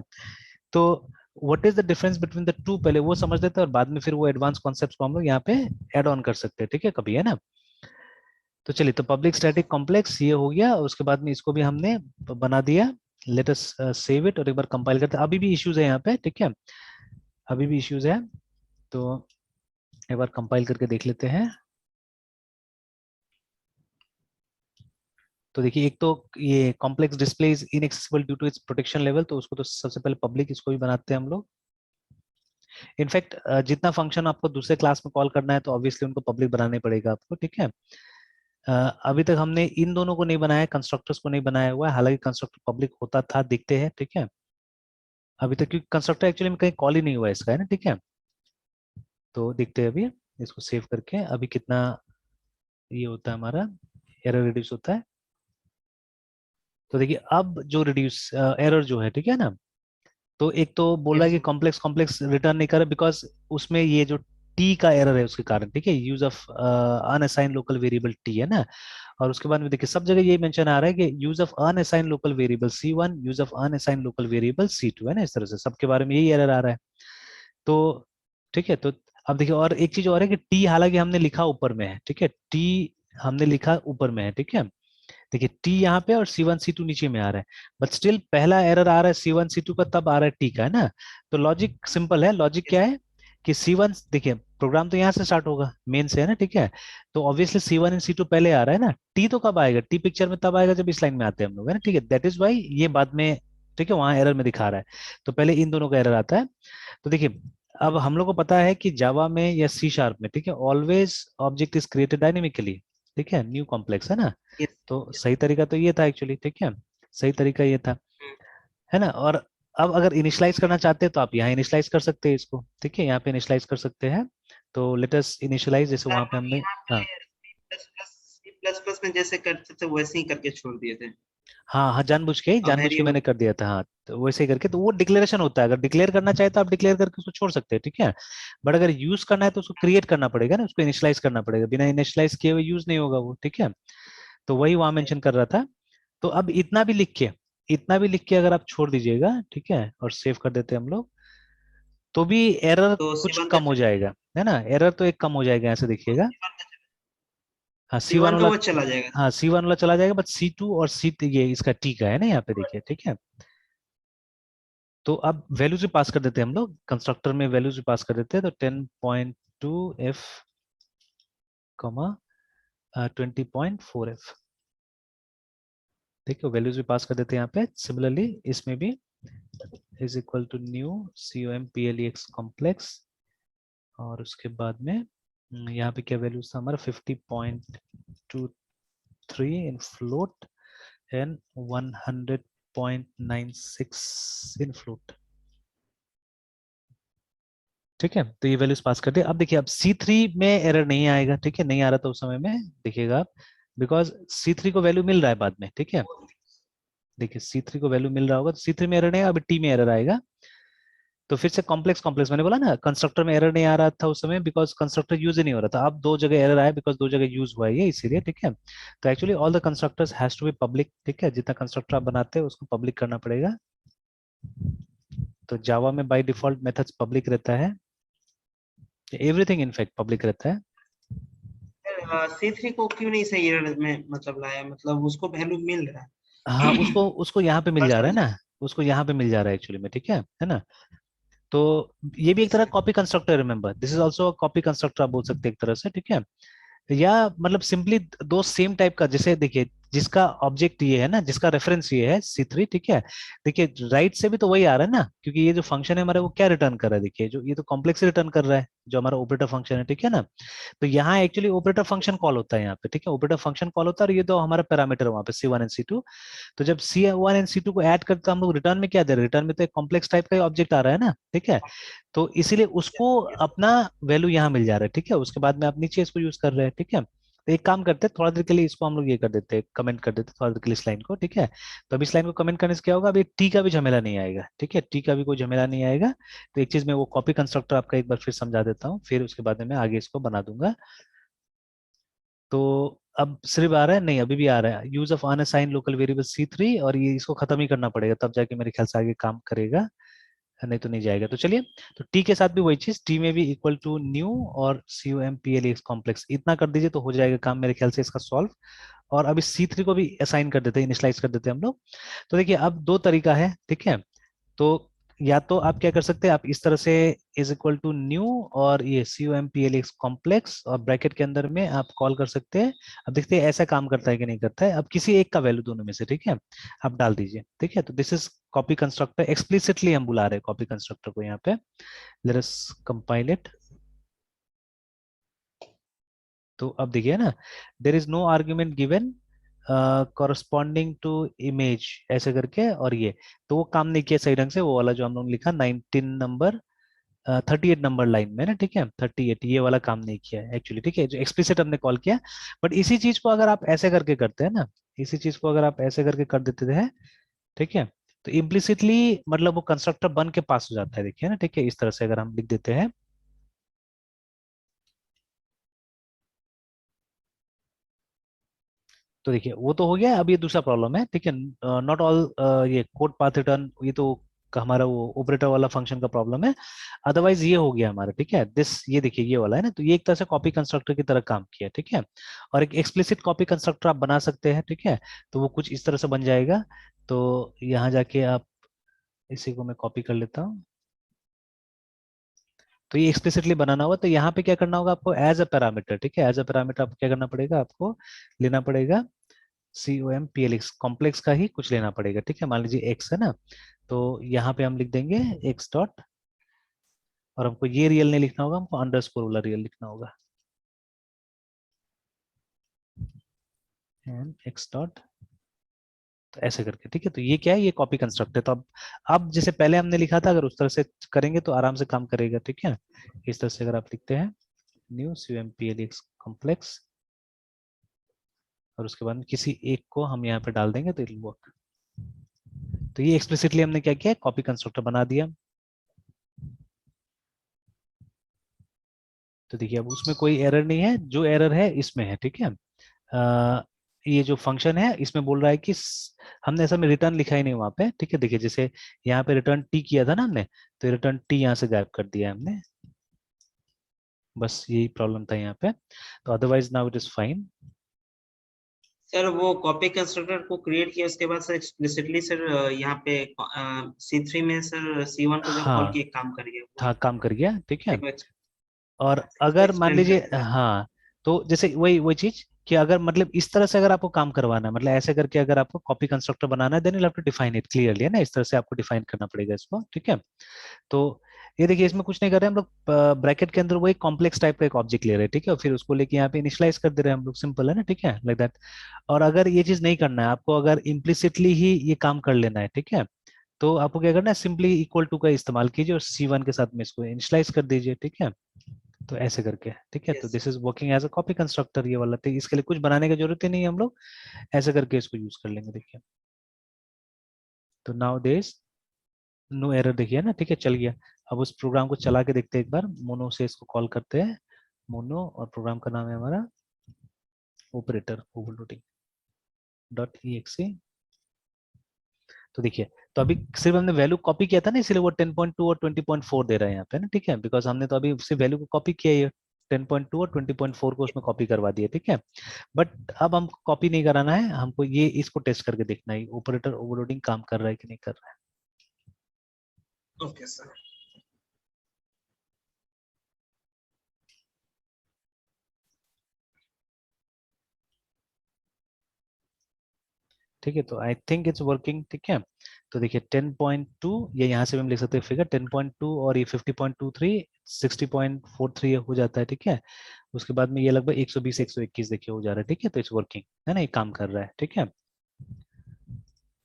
तो what is the difference between the two, पहले वो समझ लेते हैं और बाद में फिर वो एडवांस कॉन्सेप्ट को हम लोग यहाँ पे ऐड ऑन कर सकते हैं, ठीक है, कभी, है ना। तो चलिए, तो पब्लिक स्टैटिक कॉम्प्लेक्स ये हो गया, और उसके बाद में इसको भी हमने बना दिया। लेट अस सेव इट और एक बार कंपाइल करते हैं। अभी भी इश्यूज है यहाँ पे, ठीक है, अभी भी इश्यूज है, तो एक बार कंपाइल करके देख लेते हैं। तो देखिए एक तो ये complex display is inaccessible due to its protection level, तो उसको तो सबसे पहले पब्लिक इसको भी बनाते हैं हम लोग। इनफैक्ट जितना फंक्शन आपको दूसरे क्लास में कॉल करना है तो ऑब्वियसली उनको पब्लिक बनाने पड़ेगा आपको, ठीक है। अभी तक हमने इन दोनों को नहीं बनाया, कंस्ट्रक्टर्स को नहीं बनाया हुआ है, हालांकि कंस्ट्रक्टर पब्लिक होता था, दिखते हैं, ठीक है। अभी तक क्योंकि कंस्ट्रक्टर एक्चुअली में कहीं कॉल ही नहीं हुआ है इसका, है ना, ठीक है। तो देखते हैं अभी इसको सेव करके अभी कितना ये होता है हमारा, एरर रिड्यूस होता है। तो देखिए अब जो रिड्यूस एरर जो है, ठीक है ना, तो एक तो बोल रहा है यस। कि कॉम्प्लेक्स कॉम्प्लेक्स रिटर्न नहीं कर रहा बिकॉज उसमें ये जो टी का एरर है उसके कारण, ठीक है, use of unassign local variable T, है ना। और उसके बाद में देखिए सब जगह यही मेंशन आ रहा है कि use of unassign local variable C1, use of unassign local variable C2, है ना, इस तरह से सबके बारे में यही एरर आ रहा है। तो ठीक है, तो अब देखिए और एक चीज और है कि टी हालांकि हमने लिखा ऊपर में है, ठीक है, टी हमने लिखा ऊपर में है, ठीक है। देखिए टी यहाँ पे और C1 C2 नीचे में आ रहा है, बट स्टिल पहला एरर आ रहा है C1 C2 का, तब आ रहा है टी का, है ना। तो लॉजिक सिंपल है, लॉजिक क्या है कि C1, देखिए प्रोग्राम तो यहाँ से स्टार्ट होगा मेन से, है ना, ठीक है। तो ऑब्वियसली C1 एंड C2 पहले आ रहा है ना, टी तो कब आएगा, टी पिक्चर में तब आएगा जब इस लाइन में आते हैं हम लोग, है ना, ठीक है, दैट इज वाई ये बाद में, ठीक है, वहां एरर में दिखा रहा है। तो पहले इन दोनों का एरर आता है। तो देखिए अब हम लोग को पता है कि जावा में या C# में, ठीक है, always object is created dynamically, ठीक है, न्यू कॉम्प्लेक्स, है ना। यस। तो सही तरीका तो ये था एक्चुअली, ठीक है, सही तरीका ये था, है ना। और अब अगर इनिशियलाइज करना चाहते हैं तो आप यहाँ इनिशियलाइज कर सकते हैं इसको, ठीक है, यहाँ पे इनिशियलाइज कर सकते हैं। तो लेट अस इनिशियलाइज, जैसे सर वहां पे हम हमने, यहाँ हाँ पे C++ में जैसे करते थे वैसे ही करके छोड़ दिए थे। हाँ हाँ, अब जानबूझ के वेरिएबल। मैंने कर दिया था, हाँ, तो वैसे ही करके, तो वो डिक्लेरेशन होता है, अगर डिक्लेयर करना चाहे तो आप डिक्लेयर करके उसको छोड़ सकते हैं, ठीक है। बट अगर यूज करना है तो उसको क्रिएट करना पड़ेगा ना, उसको इनिशियलाइज करना पड़ेगा, बिना इनिशियलाइज किए हुए यूज नहीं होगा वो, ठीक है। तो वही वहां मेंशन कर रहा था। तो अब इतना भी लिख के अगर आप छोड़ दीजिएगा, ठीक है, और सेव कर देते हैं हम लोग, तो भी एरर तो कुछ C1 का कम हो जाएगा, है ना, एरर तो एक कम हो जाएगा, ऐसे देखिएगा। हाँ C1 C1 का वाला, वो चला जाएगा। हाँ C1 वाला चला जाएगा, बट C2 और ये इसका टी का है ना, यहाँ पे देखिए, ठीक है। तो अब वैल्यूज भी पास कर देते हैं हम लोग, कंस्ट्रक्टर में वैल्यूज भी पास कर देते हैं। तो 10.2f, 20.4f, देखिए वैल्यूज भी पास कर देते हैं यहाँ पे। सिमिलरली इसमें भी is equal to new COMPLEX complex, और उसके बाद में यहाँ पे क्या वैल्यूज था हमारा, 50.23 इन फ्लोट एंड 100.96 इन फ्लोट, ठीक है। तो ये वैल्यूज पास कर दिए। अब देखिए अब C3 में एरर नहीं आएगा, ठीक है, नहीं आ रहा था उस समय में, देखिएगा आप, बिकॉज C3 को वैल्यू मिल रहा है बाद में, ठीक है। देखिए C3 को वैल्यू मिल रहा होगा, तो C3 में एरर नहीं आएगा, अभी टी में एरर आएगा। तो फिर से कॉम्प्लेक्स कॉम्प्लेक्स, मैंने बोला ना कंस्ट्रक्टर में एरर नहीं आ रहा था उस समय बिकॉज कंस्ट्रक्टर यूज ही नहीं हो रहा था, अब दो जगह एरर आया बिकॉज दो जगह यूज हुआ है ये, इसीलिए, ठीक है। तो actually all the constructors has to be public, ठीक है, जितना कंस्ट्रक्टर आप बनाते हैं उसको पब्लिक करना पड़ेगा। तो जावा में बाय डिफॉल्ट मेथड्स पब्लिक रहता है, एवरीथिंग इनफैक्ट पब्लिक रहता है। C3 को क्यों नहीं सही एरर में मतलब लाया, मतलब उसको वैल्यू मिल रहा हाँ, है। उसको उसको यहाँ पे मिल हर जा रहा है समय। ना, उसको यहाँ पे मिल जा रहा है एक्चुअली में, ठीक है ना। तो ये भी एक तरह copy constructor, remember this is also copy constructor आप बोल सकते हैं एक तरह से, ठीक है। या मतलब सिंपली दो सेम टाइप का, जैसे देखिए जिसका ऑब्जेक्ट ये है ना, जिसका रेफरेंस ये है C3, ठीक है। देखिए राइट से भी तो वही आ रहा है ना, क्योंकि ये जो फंक्शन है हमारा वो क्या रिटर्न कर रहा है, देखिए जो ये तो कॉम्प्लेक्स रिटर्न कर रहा है जो हमारा ऑपरेटर फंक्शन है, ठीक है ना। तो यहाँ एक्चुअली ऑपरेटर फंक्शन कॉल होता है यहाँ पे, ठीक है, ऑपरेटर फंक्शन कॉल होता है, और ये तो हमारा पैरामीटर वहाँ पे C1 एंड C2। तो जब C1 एंड C2 को ऐड करते हैं हम लोग, रिटर्न में क्या दे रहे हैं, रिटर्न में तो एक कॉम्प्लेक्स टाइप का ऑब्जेक्ट आ रहा है ना, ठीक है। तो इसीलिए उसको अपना वैल्यू यहाँ मिल जा रहा है, ठीक है। उसके बाद में आप नीचे इसको यूज कर रहे हैं, ठीक है। तो एक काम करते हैं, थोड़ा देर के लिए इसको हम लोग ये कर देते हैं, कमेंट कर देते हैं थोड़ा देर के लिए इस लाइन को, ठीक है। तो अभी इस लाइन को कमेंट करने से क्या होगा, अभी टी का भी झमेला नहीं आएगा, ठीक है, टी का भी कोई झमेला नहीं आएगा। तो एक चीज मैं वो कॉपी कंस्ट्रक्टर आपका एक बार फिर समझा देता हूँ, फिर उसके बाद में मैं आगे इसको बना दूंगा। तो अब सिर्फ आ रहा है, नहीं अभी भी आ रहा है, use of unassigned local variable C3, और ये इसको खत्म ही करना पड़ेगा तब जाके मेरे ख्याल से आगे काम करेगा, नहीं तो नहीं जाएगा। तो चलिए, तो टी के साथ भी वही चीज, टी में भी इक्वल टू न्यू और COMPLEX कॉम्प्लेक्स इतना कर दीजिए तो हो जाएगा काम मेरे ख्याल से इसका सॉल्व। और अभी C3 को भी असाइन कर देते हैं, इनिशियलाइज कर देते हैं हम लोग। तो देखिए अब दो तरीका है, ठीक है। तो या तो आप क्या कर सकते हैं, आप इस तरह से इज इक्वल टू न्यू और ये COMPLEX कॉम्प्लेक्स और ब्रैकेट के अंदर में आप कॉल कर सकते हैं। अब देखते हैं ऐसा काम करता है कि नहीं करता है, अब किसी एक का वैल्यू दोनों में से, ठीक है, आप डाल दीजिए, ठीक है। तो this is copy constructor, explicitly हम बुला रहे हैं कॉपी कंस्ट्रक्टर को यहाँ पे। Let us compile it. तो अब देखिए ना, there is no argument given corresponding to image ऐसे करके, और ये तो वो काम नहीं किया सही ढंग से, वो वाला जो हम लोग लिखा 19 नंबर 38 नंबर लाइन में ना, ठीक है, 38 ये वाला काम नहीं किया एक्चुअली, ठीक है, जो एक्सप्लिसिट हमने कॉल किया। बट इसी चीज को अगर आप ऐसे करके करते हैं ना, इसी चीज को अगर आप ऐसे करके कर देते हैं, ठीक है, तो इम्प्लिसिटली मतलब वो कंस्ट्रक्टर बन के पास हो जाता है, देखिए ना, ठीक है, इस तरह से अगर हम लिख देते हैं। तो देखिए वो तो हो गया, अब ये दूसरा प्रॉब्लम है, ठीक है, नॉट ऑल ये कोड पाथ रिटर्न, ये तो हमारा वो ऑपरेटर वाला फंक्शन का प्रॉब्लम है। अदरवाइज ये हो गया हमारा, ठीक है, दिस ये देखिए ये वाला है ना, तो ये एक तरह से कॉपी कंस्ट्रक्टर की तरह काम किया, ठीक है। और एक एक्सप्लिसिट कॉपी कंस्ट्रक्टर आप बना सकते हैं, ठीक है। तो वो कुछ इस तरह से बन जाएगा। तो यहाँ जाके आप इसी को मैं कॉपी कर लेता हूँ। तो ये एक्सप्लिसिटली बनाना होगा, तो यहाँ पे क्या करना होगा आपको, एज अ पैरामीटर, ठीक है, एज अ पैरामीटर आपको क्या करना पड़ेगा, आपको लेना पड़ेगा COMPLEX कॉम्प्लेक्स का ही कुछ लेना पड़ेगा, ठीक है। मान लीजिए x है ना, तो यहाँ पे हम लिख देंगे x डॉट, और हमको ये रियल नहीं लिखना होगा, हमको अंडरस्कोर वाला रियल लिखना होगा, एंड x डॉट, तो ऐसे करके, ठीक है। तो ये क्या है, ये कॉपी कंस्ट्रक्ट है। तो अब जैसे पहले हमने लिखा था, अगर उस तरह से करेंगे तो आराम से काम करेगा, ठीक है। इस तरह से अगर आप लिखते हैं न्यू COMPLEX कॉम्प्लेक्स, और उसके बाद में किसी एक को हम यहाँ पे डाल देंगे तो इट विल वर्क। तो ये एक्सप्लिसिटली हमने क्या किया, कॉपी कंस्ट्रक्टर बना दिया। तो देखिए अब उसमें कोई एरर नहीं है, जो एरर है इसमें है, ठीक है। ये जो फंक्शन है इसमें बोल रहा है कि हमने ऐसा में रिटर्न लिखा ही नहीं वहां पे, ठीक है। देखिए जैसे यहाँ पे रिटर्न टी किया था ना हमने, तो रिटर्न टी यहाँ से गायब कर दिया है हमने, बस यही प्रॉब्लम था यहाँ पे। तो otherwise now it is fine. Sir वो कॉपी कंस्ट्रक्टर को क्रिएट किया उसके बाद सर एक्सप्लिसिटली सर यहाँ पे C3 में सर C1 को जब कॉल हाँ किए काम करिए हाँ, वही काम कर गया, ठीक है। एक बार और इसको अगर मान एक्सप्लेन कर लीजिए, दीजिए। हाँ, तो जैसे वही वही चीज कि अगर मतलब इस तरह से अगर आपको काम करवाना है, मतलब ऐसे करके अगर आपको कॉपी कंस्ट्रक्टर बनाना है, then you have to define it clearly, है ना, इस तरह से आपको डिफाइन करना पड़ेगा इसको, ठीक है। तो ये देखिए इसमें कुछ नहीं कर रहे हैं हम लोग, ब्रैकेट के अंदर वही कॉम्प्लेक्स टाइप का एक ऑब्जेक्ट ले रहे हैं, ठीक है, और फिर उसको लेके यहाँ पे इनिशियलाइज कर दे रहे हैं हम लोग, सिंपल है ना, ठीक है, लाइक दैट। और अगर ये चीज नहीं करना है आपको, अगर इम्प्लिसिटली ही ये काम कर लेना है, ठीक है, तो आपको क्या करना है, सिंपली इक्वल टू का इस्तेमाल कीजिए और C1 के साथ में इसको इनिशियलाइज कर दीजिए, ठीक है। तो ऐसे करके, ठीक है, तो yes this is working as a copy constructor ये वाला, तो इसके लिए कुछ बनाने की जरूरत ही नहीं है, हम लोग ऐसे करके इसको यूज कर लेंगे, देखिए। तो नाउ देयर नो एरर, देखिए ना, ठीक है, चल गया। अब उस प्रोग्राम को चला के देखते हैं एक बार, मोनो से इसको कॉल करते हैं, मोनो, और प्रोग्राम का नाम है हमारा ऑपरेटर ओवरलोडिंग डॉट exe। तो देखिए, तो अभी सिर्फ हमने वैल्यू कॉपी किया था ना, इसलिए वो 10.2 और 20.4 दे रहा है यहाँ पे ना, ठीक है, बिकॉज हमने तो अभी सिर्फ वैल्यू को कॉपी किया है, 10.2 और 20.4 को उसमें कॉपी करवा दिया, ठीक है। बट अब हमको कॉपी नहीं कराना है, हमको ये इसको टेस्ट करके देखना है ऑपरेटर ओवरलोडिंग काम कर रहा है कि नहीं कर रहा है। Okay sir. ठीक है, तो आई थिंक इट्स वर्किंग। ठीक है, तो देखिए 10.2, ये यहाँ से भी हम लिख सकते हैं फिगर 10.2, और ये 50.23, 60.43 हो जाता है। ठीक है, उसके बाद में ये लगभग 120 121 देखिए हो जा रहा है। ठीक है, तो इट्स वर्किंग है ना, ये काम कर रहा है। ठीक है,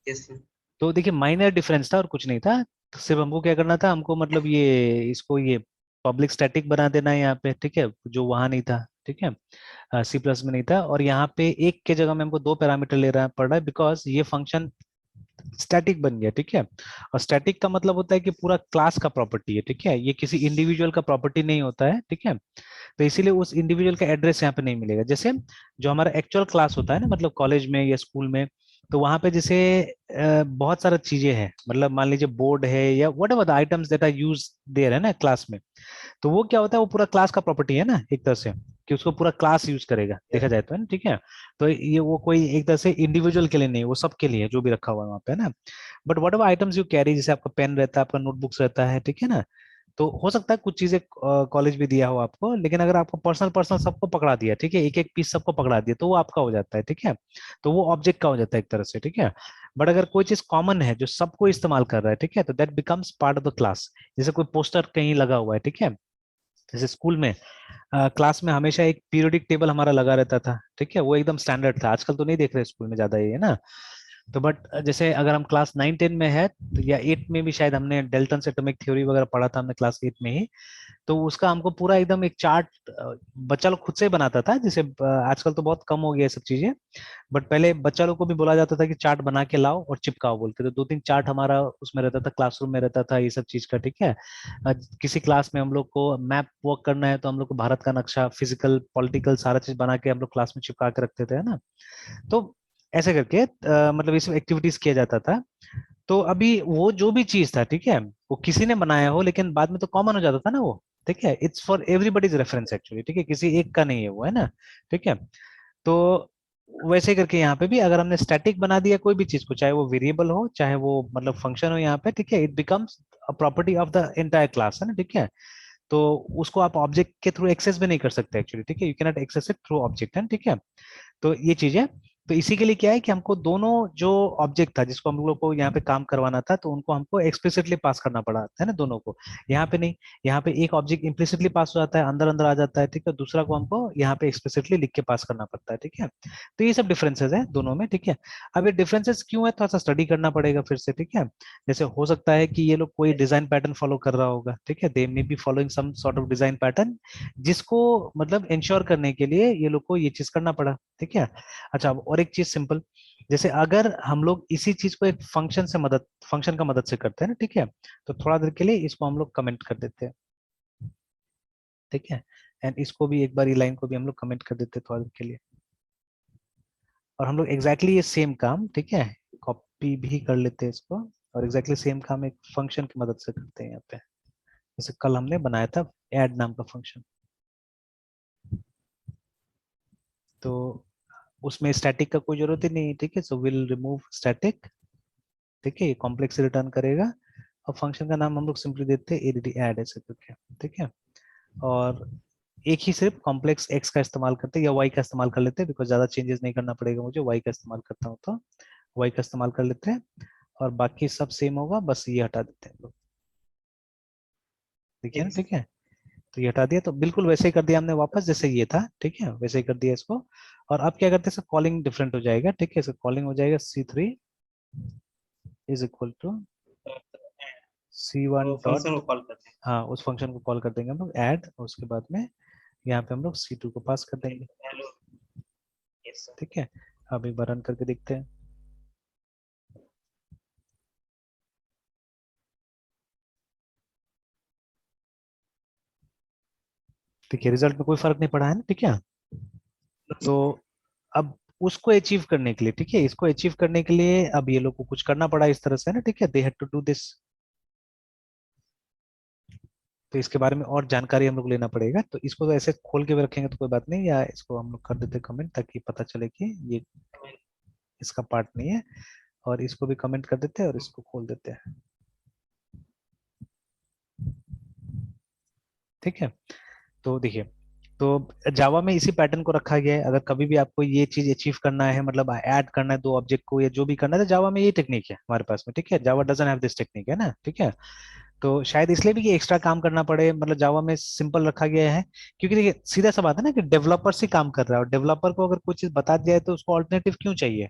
यस सर। तो देखिए माइनर डिफरेंस था और कुछ नहीं था। तो सिर्फ हमको क्या करना था, हमको मतलब ये इसको ये पब्लिक स्टैटिक बना देना है यहाँ पे। ठीक है, जो वहां नहीं था। ठीक है, सी प्लस में नहीं था, और यहाँ पे एक के जगह में हमको दो पैरामीटर ले रहा पड़ रहा है, बिकॉज ये फंक्शन स्टैटिक बन गया। ठीक है, और स्टैटिक का मतलब होता है कि पूरा क्लास का प्रॉपर्टी है। ठीक है, ये किसी इंडिविजुअल का प्रॉपर्टी नहीं होता है। ठीक है, तो इसीलिए उस इंडिविजुअल का एड्रेस यहाँ पे नहीं मिलेगा। जैसे जो हमारा एक्चुअल क्लास होता है ना, मतलब कॉलेज में या स्कूल में, तो वहां पे जैसे बहुत सारा चीजें हैं, मतलब मान लीजिए बोर्ड है या whatever the items that are use there है ना क्लास में, तो वो क्या होता है, वो पूरा क्लास का प्रॉपर्टी है ना एक तरह से, कि उसको पूरा क्लास यूज करेगा देखा जाए तो, है ना। ठीक है, तो ये वो कोई एक तरह से इंडिविजुअल के लिए नहीं, वो सबके लिए है जो भी रखा हुआ है वहाँ पे, है ना। But what ever items you carry, जैसे आपका पेन रहता है, आपका नोटबुक्स रहता है, ठीक है ना, तो हो सकता है कुछ चीजें कॉलेज भी दिया हो आपको, लेकिन अगर आपको पर्सनल पर्सनल सबको पकड़ा दिया, ठीक है, एक एक पीस सबको पकड़ा दिया, तो वो आपका हो जाता है। ठीक है, तो वो ऑब्जेक्ट का हो जाता है एक तरह से। ठीक है, बट अगर कोई चीज कॉमन है जो सबको इस्तेमाल कर रहा है, ठीक है, तो that becomes part of the class. जैसे कोई पोस्टर कहीं लगा हुआ है, ठीक है, जैसे स्कूल में क्लास में हमेशा एक पीरियोडिक टेबल हमारा लगा रहता था। ठीक है, वो एकदम स्टैंडर्ड था, आजकल तो नहीं देख रहे स्कूल में ज्यादा ये, है ना। तो बट जैसे अगर हम क्लास 9 10 में है, तो या 8 में भी शायद हमने डेल्टन एटॉमिक थ्योरी वगैरह पढ़ा था हमने क्लास 8 में ही, तो उसका हमको पूरा एकदम एक चार्ट बच्चा लोग खुद से ही बनाता था। जैसे आजकल तो बहुत कम हो गया ये सब चीजें, बट पहले बच्चा लोग को भी बोला जाता था कि चार्ट बना के लाओ और चिपकाओ बोल के, तो दो तीन चार्ट हमारा उसमें रहता था, क्लासरूम में रहता था ये सब चीज का। ठीक है, किसी क्लास में हम लोग को मैप वर्क करना है, तो हम लोग को भारत का नक्शा, फिजिकल पॉलिटिकल सारा चीज बना के हम लोग क्लास में चिपका के रखते थे, है ना। तो ऐसे करके मतलब ये सब एक्टिविटीज किया जाता था। तो अभी वो जो भी चीज था, ठीक है, वो किसी ने बनाया हो, लेकिन बाद में तो कॉमन हो जाता था ना वो। ठीक है, it's for everybody's reference actually. ठीक है, किसी एक का नहीं है वो, है ना। ठीक है, तो वैसे करके यहाँ पे भी अगर हमने स्टैटिक बना दिया कोई भी चीज को, चाहे वो वेरिएबल हो चाहे वो मतलब फंक्शन हो यहाँ पे, ठीक है, it becomes a property of the entire class, है ना। ठीक है, तो उसको आप ऑब्जेक्ट के थ्रू एक्सेस भी नहीं कर सकते एक्चुअली। ठीक है, you cannot access it through object, है। ठीक है, तो ये चीज है। तो इसी के लिए क्या है कि हमको दोनों जो ऑब्जेक्ट था जिसको हम लोग को यहाँ पे काम करवाना था, तो उनको हमको एक्सप्लिसिटली पास करना पड़ा, है ना, दोनों को। यहाँ पे नहीं, यहाँ पे एक ऑब्जेक्ट इम्प्लिसिटली पास हो जाता है, अंदर अंदर आ जाता है। ठीक है, दूसरा को हमको यहाँ पे एक्सप्लिसिटली लिख के पास करना पड़ता है। ठीक है, तो ये सब डिफरेंसेस है दोनों में। ठीक है, अब ये डिफरेंसेस क्यों है, थोड़ा सा स्टडी करना पड़ेगा फिर से। ठीक है, जैसे हो सकता है कि ये लोग कोई डिजाइन पैटर्न फॉलो कर रहा होगा। ठीक है, they may be following some sort of design pattern, जिसको मतलब इंश्योर करने के लिए ये लोग को ये चीज करना पड़ा। ठीक है, अच्छा अब और एक चीज सिंपल, जैसे अगर हम लोग इसी चीज को एक फंक्शन का मदद से करते हैं ना, ठीक है, तो थोड़ा देर के लिए इसको हम लोग कमेंट कर देते हैं। ठीक है, एंड इसको भी एक बार, ये लाइन को भी हम लोग कमेंट कर देते हैं थोड़ा देर के लिए, और हम लोग एग्जैक्टली ये सेम काम, ठीक है, कॉपी भी कर लेते हैं इसको, और एग्जैक्टली सेम काम एक फंक्शन की मदद से करते हैं यहाँ पे। जैसे कल हमने बनाया था ऐड नाम का फंक्शन, तो उसमें स्टैटिक का कोई जरूरत ही नहीं। ठीक है, सो विल रिमूव स्टैटिक। ठीक है, ये कॉम्प्लेक्स रिटर्न करेगा, और फंक्शन का नाम हम लोग सिंपली देते हैं एडीडी ऐड ऐसे करके। ठीक है, और एक ही सिर्फ कॉम्प्लेक्स एक्स का इस्तेमाल करते हैं या वाई का इस्तेमाल कर लेते हैं, बिकॉज ज्यादा चेंजेस नहीं करना पड़ेगा मुझे, वाई का इस्तेमाल करता हूँ तो वाई का इस्तेमाल कर लेते हैं, और बाकी सब सेम होगा, बस ये हटा देते हैं लोग। ठीक है ना, ठीक है ठीक है, तो ये हटा दिया, तो बिल्कुल वैसे ही कर दिया हमने वापस जैसे ये था। ठीक है, वैसे ही कर दिया इसको, और अब क्या करते हैं, कॉलिंग डिफरेंट हो जाएगा। ठीक है, इसका कॉलिंग हो जाएगा C3 is equal to sir. C1 तो फंक्शन डॉट, को कॉल करते हैं। हाँ उस फंक्शन को कॉल कर देंगे हम लोग ऐड, और उसके बाद में यहाँ पे हम लोग C2 को पास कर देंगे। हेलो। Yes sir. ठीक है, अब एक बार रन करके देखते हैं। ठीक है, रिजल्ट में कोई फर्क नहीं पड़ा है ना। ठीक है, तो अब उसको अचीव करने के लिए, ठीक है, इसको अचीव करने के लिए अब ये लोग को कुछ करना पड़ा इस तरह से, ना। ठीक है, they had to do this, तो इसके बारे में और जानकारी हम लोग लेना पड़ेगा, तो इसको तो ऐसे खोल के भी रखेंगे तो कोई बात नहीं, या इसको हम लोग कर देते कमेंट ताकि पता चले कि ये इसका पार्ट नहीं है, और इसको भी कमेंट कर देते हैं और इसको खोल देते हैं। ठीक है, तो देखिए तो जावा में इसी पैटर्न को रखा गया है। अगर कभी भी आपको ये चीज अचीव करना है, मतलब ऐड करना है दो ऑब्जेक्ट को या जो भी करना है, तो जावा में ये टेक्निक है हमारे पास में, ठीक है। जावा डजंट हैव दिस टेक्निक, है ना, ठीक है। तो शायद इसलिए भी कि एक्स्ट्रा काम करना पड़े, मतलब जावा में सिंपल रखा गया है। क्योंकि देखिए सीधा सा बात है ना कि डेवलपर से काम कर रहा है, और डेवलपर को अगर कोई चीज बता दिया है तो उसको ऑल्टरनेटिव क्यों चाहिए,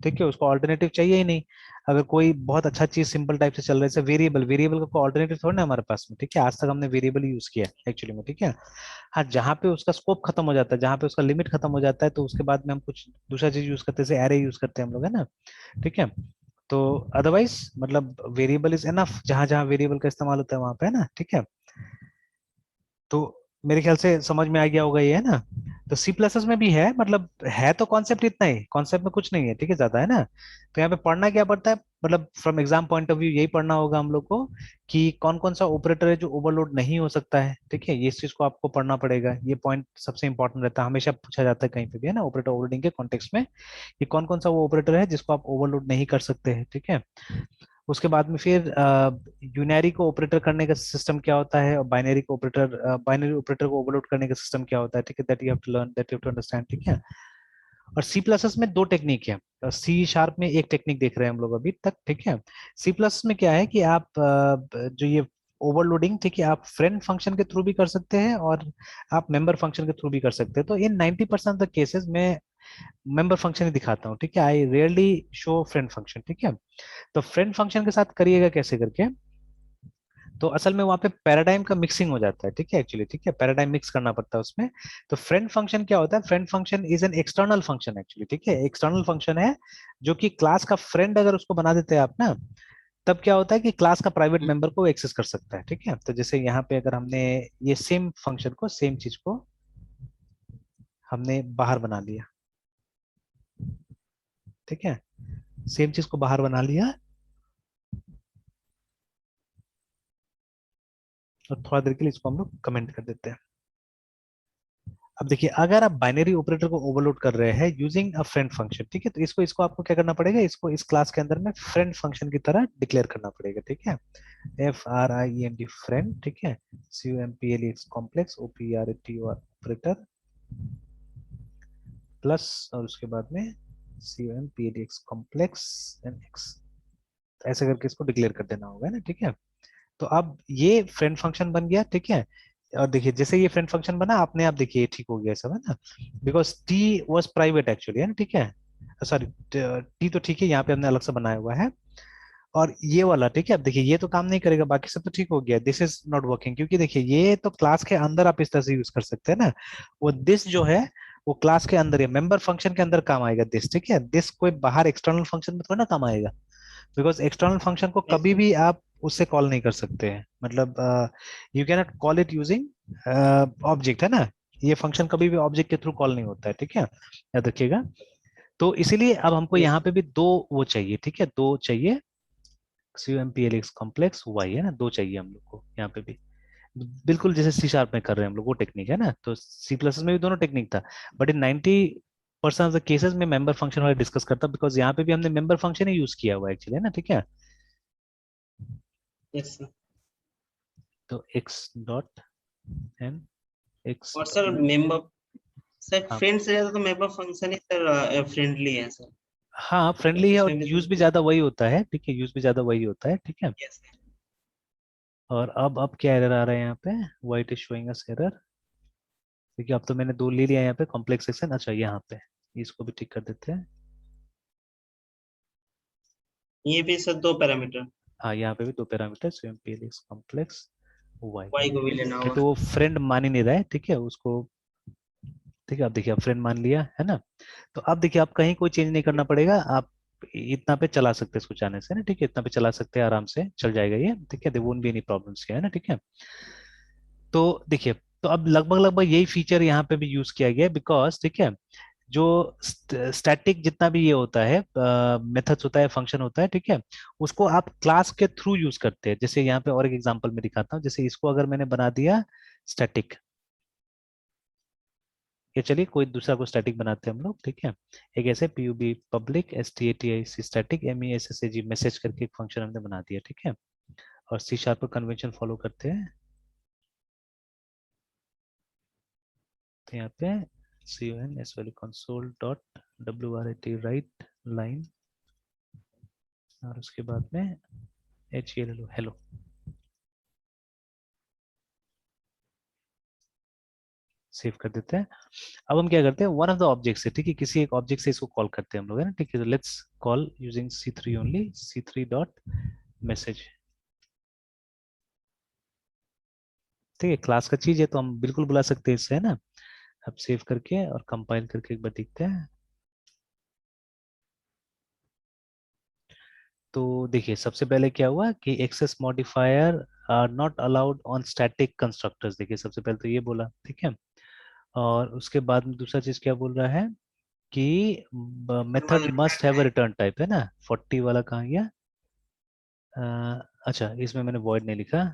ठीक है, उसको ऑल्टरनेटिव चाहिए ही नहीं। अगर कोई बहुत अच्छा चीज सिंपल टाइप से चल रहा है, जैसे वेरिएबल, वेरिएबल का कोई ऑल्टरनेटिव थोड़ा ना हमारे पास में, ठीक है। आज तक हमने वेरिएबल यूज किया एक्चुअली में, ठीक है। हाँ, जहाँ पे उसका स्कोप खत्म हो जाता है, जहाँ पे उसका लिमिट खत्म हो जाता है, तो उसके बाद में हम कुछ दूसरा चीज यूज करते हैं, जैसे एरे यूज करते हैं हम लोग, है ना, ठीक है। तो अदरवाइज मतलब वेरिएबल इज एनफ, जहां जहां वेरिएबल का इस्तेमाल होता है वहां पे, है ना, ठीक है। तो मेरे ख्याल से समझ में आ गया होगा ये, है ना। तो सी प्लस एस में भी है, मतलब है तो कॉन्सेप्ट इतना ही, कॉन्सेप्ट में कुछ नहीं है, ठीक है, ज्यादा, है ना। तो यहाँ पे पढ़ना क्या पड़ता है, मतलब from exam point of view यही पढ़ना होगा हम लोग को कि कौन कौन सा ऑपरेटर है जो ओवरलोड नहीं हो सकता है, ठीक है। ये इस चीज को आपको पढ़ना पड़ेगा, ये पॉइंट सबसे इंपॉर्टेंट रहता है, हमेशा पूछा जाता है कहीं पे भी, है ना, ऑपरेटर ओवरलोडिंग के कॉन्टेक्स्ट में, कि कौन कौन सा वो ऑपरेटर है जिसको आप ओवरलोड नहीं कर सकते हैं, ठीक है। उसके बाद में फिर यूनरी को ऑपरेटर करने का सिस्टम क्या होता है, और बाइनरी ऑपरेटर को ओवरलोड करने का सिस्टम क्या होता है, ठीक है, that you have to learn, that you have to understand, ठीक है। और सी प्लस एस में दो टेक्निक है, सी शार्प में एक टेक्निक देख रहे हैं हम लोग अभी तक, ठीक है। सी प्लस में क्या है कि आप जो ये ओवरलोडिंग, ठीक है, आप फ्रेंड फंक्शन के थ्रू भी कर सकते हैं और आप मेंबर फंक्शन के थ्रू भी कर सकते हैं। तो इन 90% ऑफ द केसेस में मेंबर फंक्शन ही दिखाता हूँ, ठीक है, आई रेयरली शो फ्रेंड फंक्शन, ठीक है। तो फ्रेंड फंक्शन के साथ करिएगा कैसे करके, तो असल में वहां पे पैराडाइम का मिक्सिंग हो जाता है, ठीक है, एक्चुअली, ठीक है, पैराडाइम मिक्स करना पड़ता है उसमें। तो फ्रेंड फंक्शन क्या होता है, friend function is an external function actually, ठीक है, एक्सटर्नल फंक्शन है जो कि क्लास का फ्रेंड अगर उसको बना देते हैं आप ना, तब क्या होता है कि क्लास का प्राइवेट मेंबर को एक्सेस कर सकता है, ठीक है। तो जैसे यहाँ पे अगर हमने ये सेम फंक्शन को, सेम चीज को हमने बाहर बना लिया, ठीक है, सेम चीज को बाहर बना लिया, और थोड़ा देर के लिए इसको हम लोग कमेंट कर देते हैं। अब देखिए अगर आप बाइनरी ऑपरेटर को ओवरलोड कर रहे हैं यूजिंग अ फ्रेंड फंक्शन, ठीक है, तो इसको इसको आपको क्या करना पड़ेगा, इसको इस क्लास के अंदर में फ्रेंड फंक्शन की तरह डिक्लेयर करना पड़ेगा, ठीक है। FRIEND फ्रेंड, ठीक है, COMPLEX कॉम्प्लेक्स OPERTOR प्लस, और उसके बाद में COMPLEX कॉम्प्लेक्स NX, ऐसे करके इसको डिक्लेयर कर देना होगा ना, ठीक है। तो अब ये फ्रेंड फंक्शन बन गया, ठीक है। और देखिए जैसे ये फ्रेंड फंक्शन बना, आपने आप देखिए ठीक हो गया सब, है ना, because tea was private actually, है ना, ठीक है। सॉरी, टी तो ठीक है, यहाँ पे हमने अलग से बनाया हुआ है। और ये वाला ठीक है, अब देखिए ये तो काम नहीं करेगा, बाकी सब तो ठीक हो गया, दिस इज नॉट वर्किंग, क्योंकि देखिए ये तो क्लास के अंदर आप इस तरह से यूज कर सकते हैं ना, वो दिस जो है वो क्लास के अंदर है, मेंबर फंक्शन के अंदर काम आएगा दिस, ठीक है। दिस कोई बाहर एक्सटर्नल फंक्शन में थोड़ा ना काम आएगा, बिकॉज एक्सटर्नल फंक्शन को कभी ऐसे भी आप उससे कॉल नहीं कर सकते हैं, मतलब you can not call it using object, है ना। ये फंक्शन कभी भी ऑब्जेक्ट के थ्रू कॉल नहीं होता है, ठीक है, याद रखिएगा। तो इसीलिए अब हमको यस यहाँ पे भी दो वो चाहिए, ठीक है, दो चाहिए, COMPLEX कॉम्प्लेक्स वाई, है ना, दो चाहिए हम लोग को यहाँ पे भी, बिल्कुल जैसे सी शार्प में कर रहे हैं हम लोग वो टेक्निक, है ना। तो सी प्लस में भी दोनों टेक्निक था, but in 90% of the cases में मेंबर फंक्शन वाला डिस्कस करता, बिकॉज यहाँ पे भी हमने मेंबर फंक्शन ही यूज किया हुआ है एक्चुअली, है ना, ठीक है। यस। तो x डॉट एन एक्स, और सर मेंबर, सर हाँ फ्रेंड से ज्यादा तो मेंबर फंक्शन ही सर फ्रेंडली है सर। हाँ फ्रेंडली है, और उसमें भी यूज भी तो ज्यादा वही होता है, ठीक है, यूज भी ज्यादा वही होता है, ठीक है। यस। और अब क्या एरर आ रहा है यहाँ पे, white is showing us error, क्योंकि अब तो मैंने दो ले लिया यहाँ पे कॉम्प्लेक्स सेक्शन, अच्छा यहाँ पे इसको भी ठीक कर देते हैं। ये भी सर दो पैरामीटर, हाँ यहाँ पे भी दो पैरामीटर, स्वयं पीएलएक्स कॉम्प्लेक्स वाई, वाई को भी लेना नहीं होगा। तो वो फ्रेंड मान ही नहीं रहा है, ठीक है उसको, ठीक है, अब देखिए अब फ्रेंड मान लिया है ना। तो अब देखिए आप कहीं कोई चेंज नहीं करना पड़ेगा, आप इतना पे चला सकते हैं इसको चाहने से ना, ठीक है, इतना पे चला सकते हैं, आराम से चल जाएगा ये, ठीक है, there won't be any problems, है ना, ठीक है। तो देखिए, तो अब लगभग लगभग यही फीचर यहाँ पे भी यूज किया गया है, बिकॉज ठीक है, जो स्टैटिक जितना भी ये होता है, मेथड्स होता है, फंक्शन होता है, ठीक है, उसको आप क्लास के थ्रू यूज करते हैं। जैसे यहाँ पे और एक एग्जांपल में दिखाता हूँ, जैसे इसको अगर मैंने बना दिया स्टैटिक, ये चलिए कोई दूसरा को स्टैटिक बनाते हैं हम लोग, ठीक है। एक ऐसे PUB public STATIC static MESSAG message करके एक फंक्शन हमने बना दिया, ठीक है। और सी शार्प पर कन्वेंशन फॉलो करते हैं, तो यहाँ पे con s value console dot write write line और उसके बाद में hello hello सेव कर देते हैं। अब हम क्या करते हैं, वन ऑफ द ऑब्जेक्ट से, ठीक है, किसी एक ऑब्जेक्ट से इसको कॉल करते हैं हम लोग, है ना, ठीक है। तो let's call using c3 only, c3 dot message, ठीक है। क्लास का चीज है तो हम बिल्कुल बुला सकते हैं इससे, है ना। अब सेव करके और कंपाइल करके एक बार देखते हैं। तो देखिए सबसे पहले क्या हुआ कि access modifier are not allowed on static constructors, देखिए सबसे पहले तो ये बोला, ठीक है। और उसके बाद में दूसरा चीज क्या बोल रहा है कि method must have a return type, है ना। 40 वाला कहाँ गया? अच्छा इसमें मैंने वॉइड नहीं लिखा।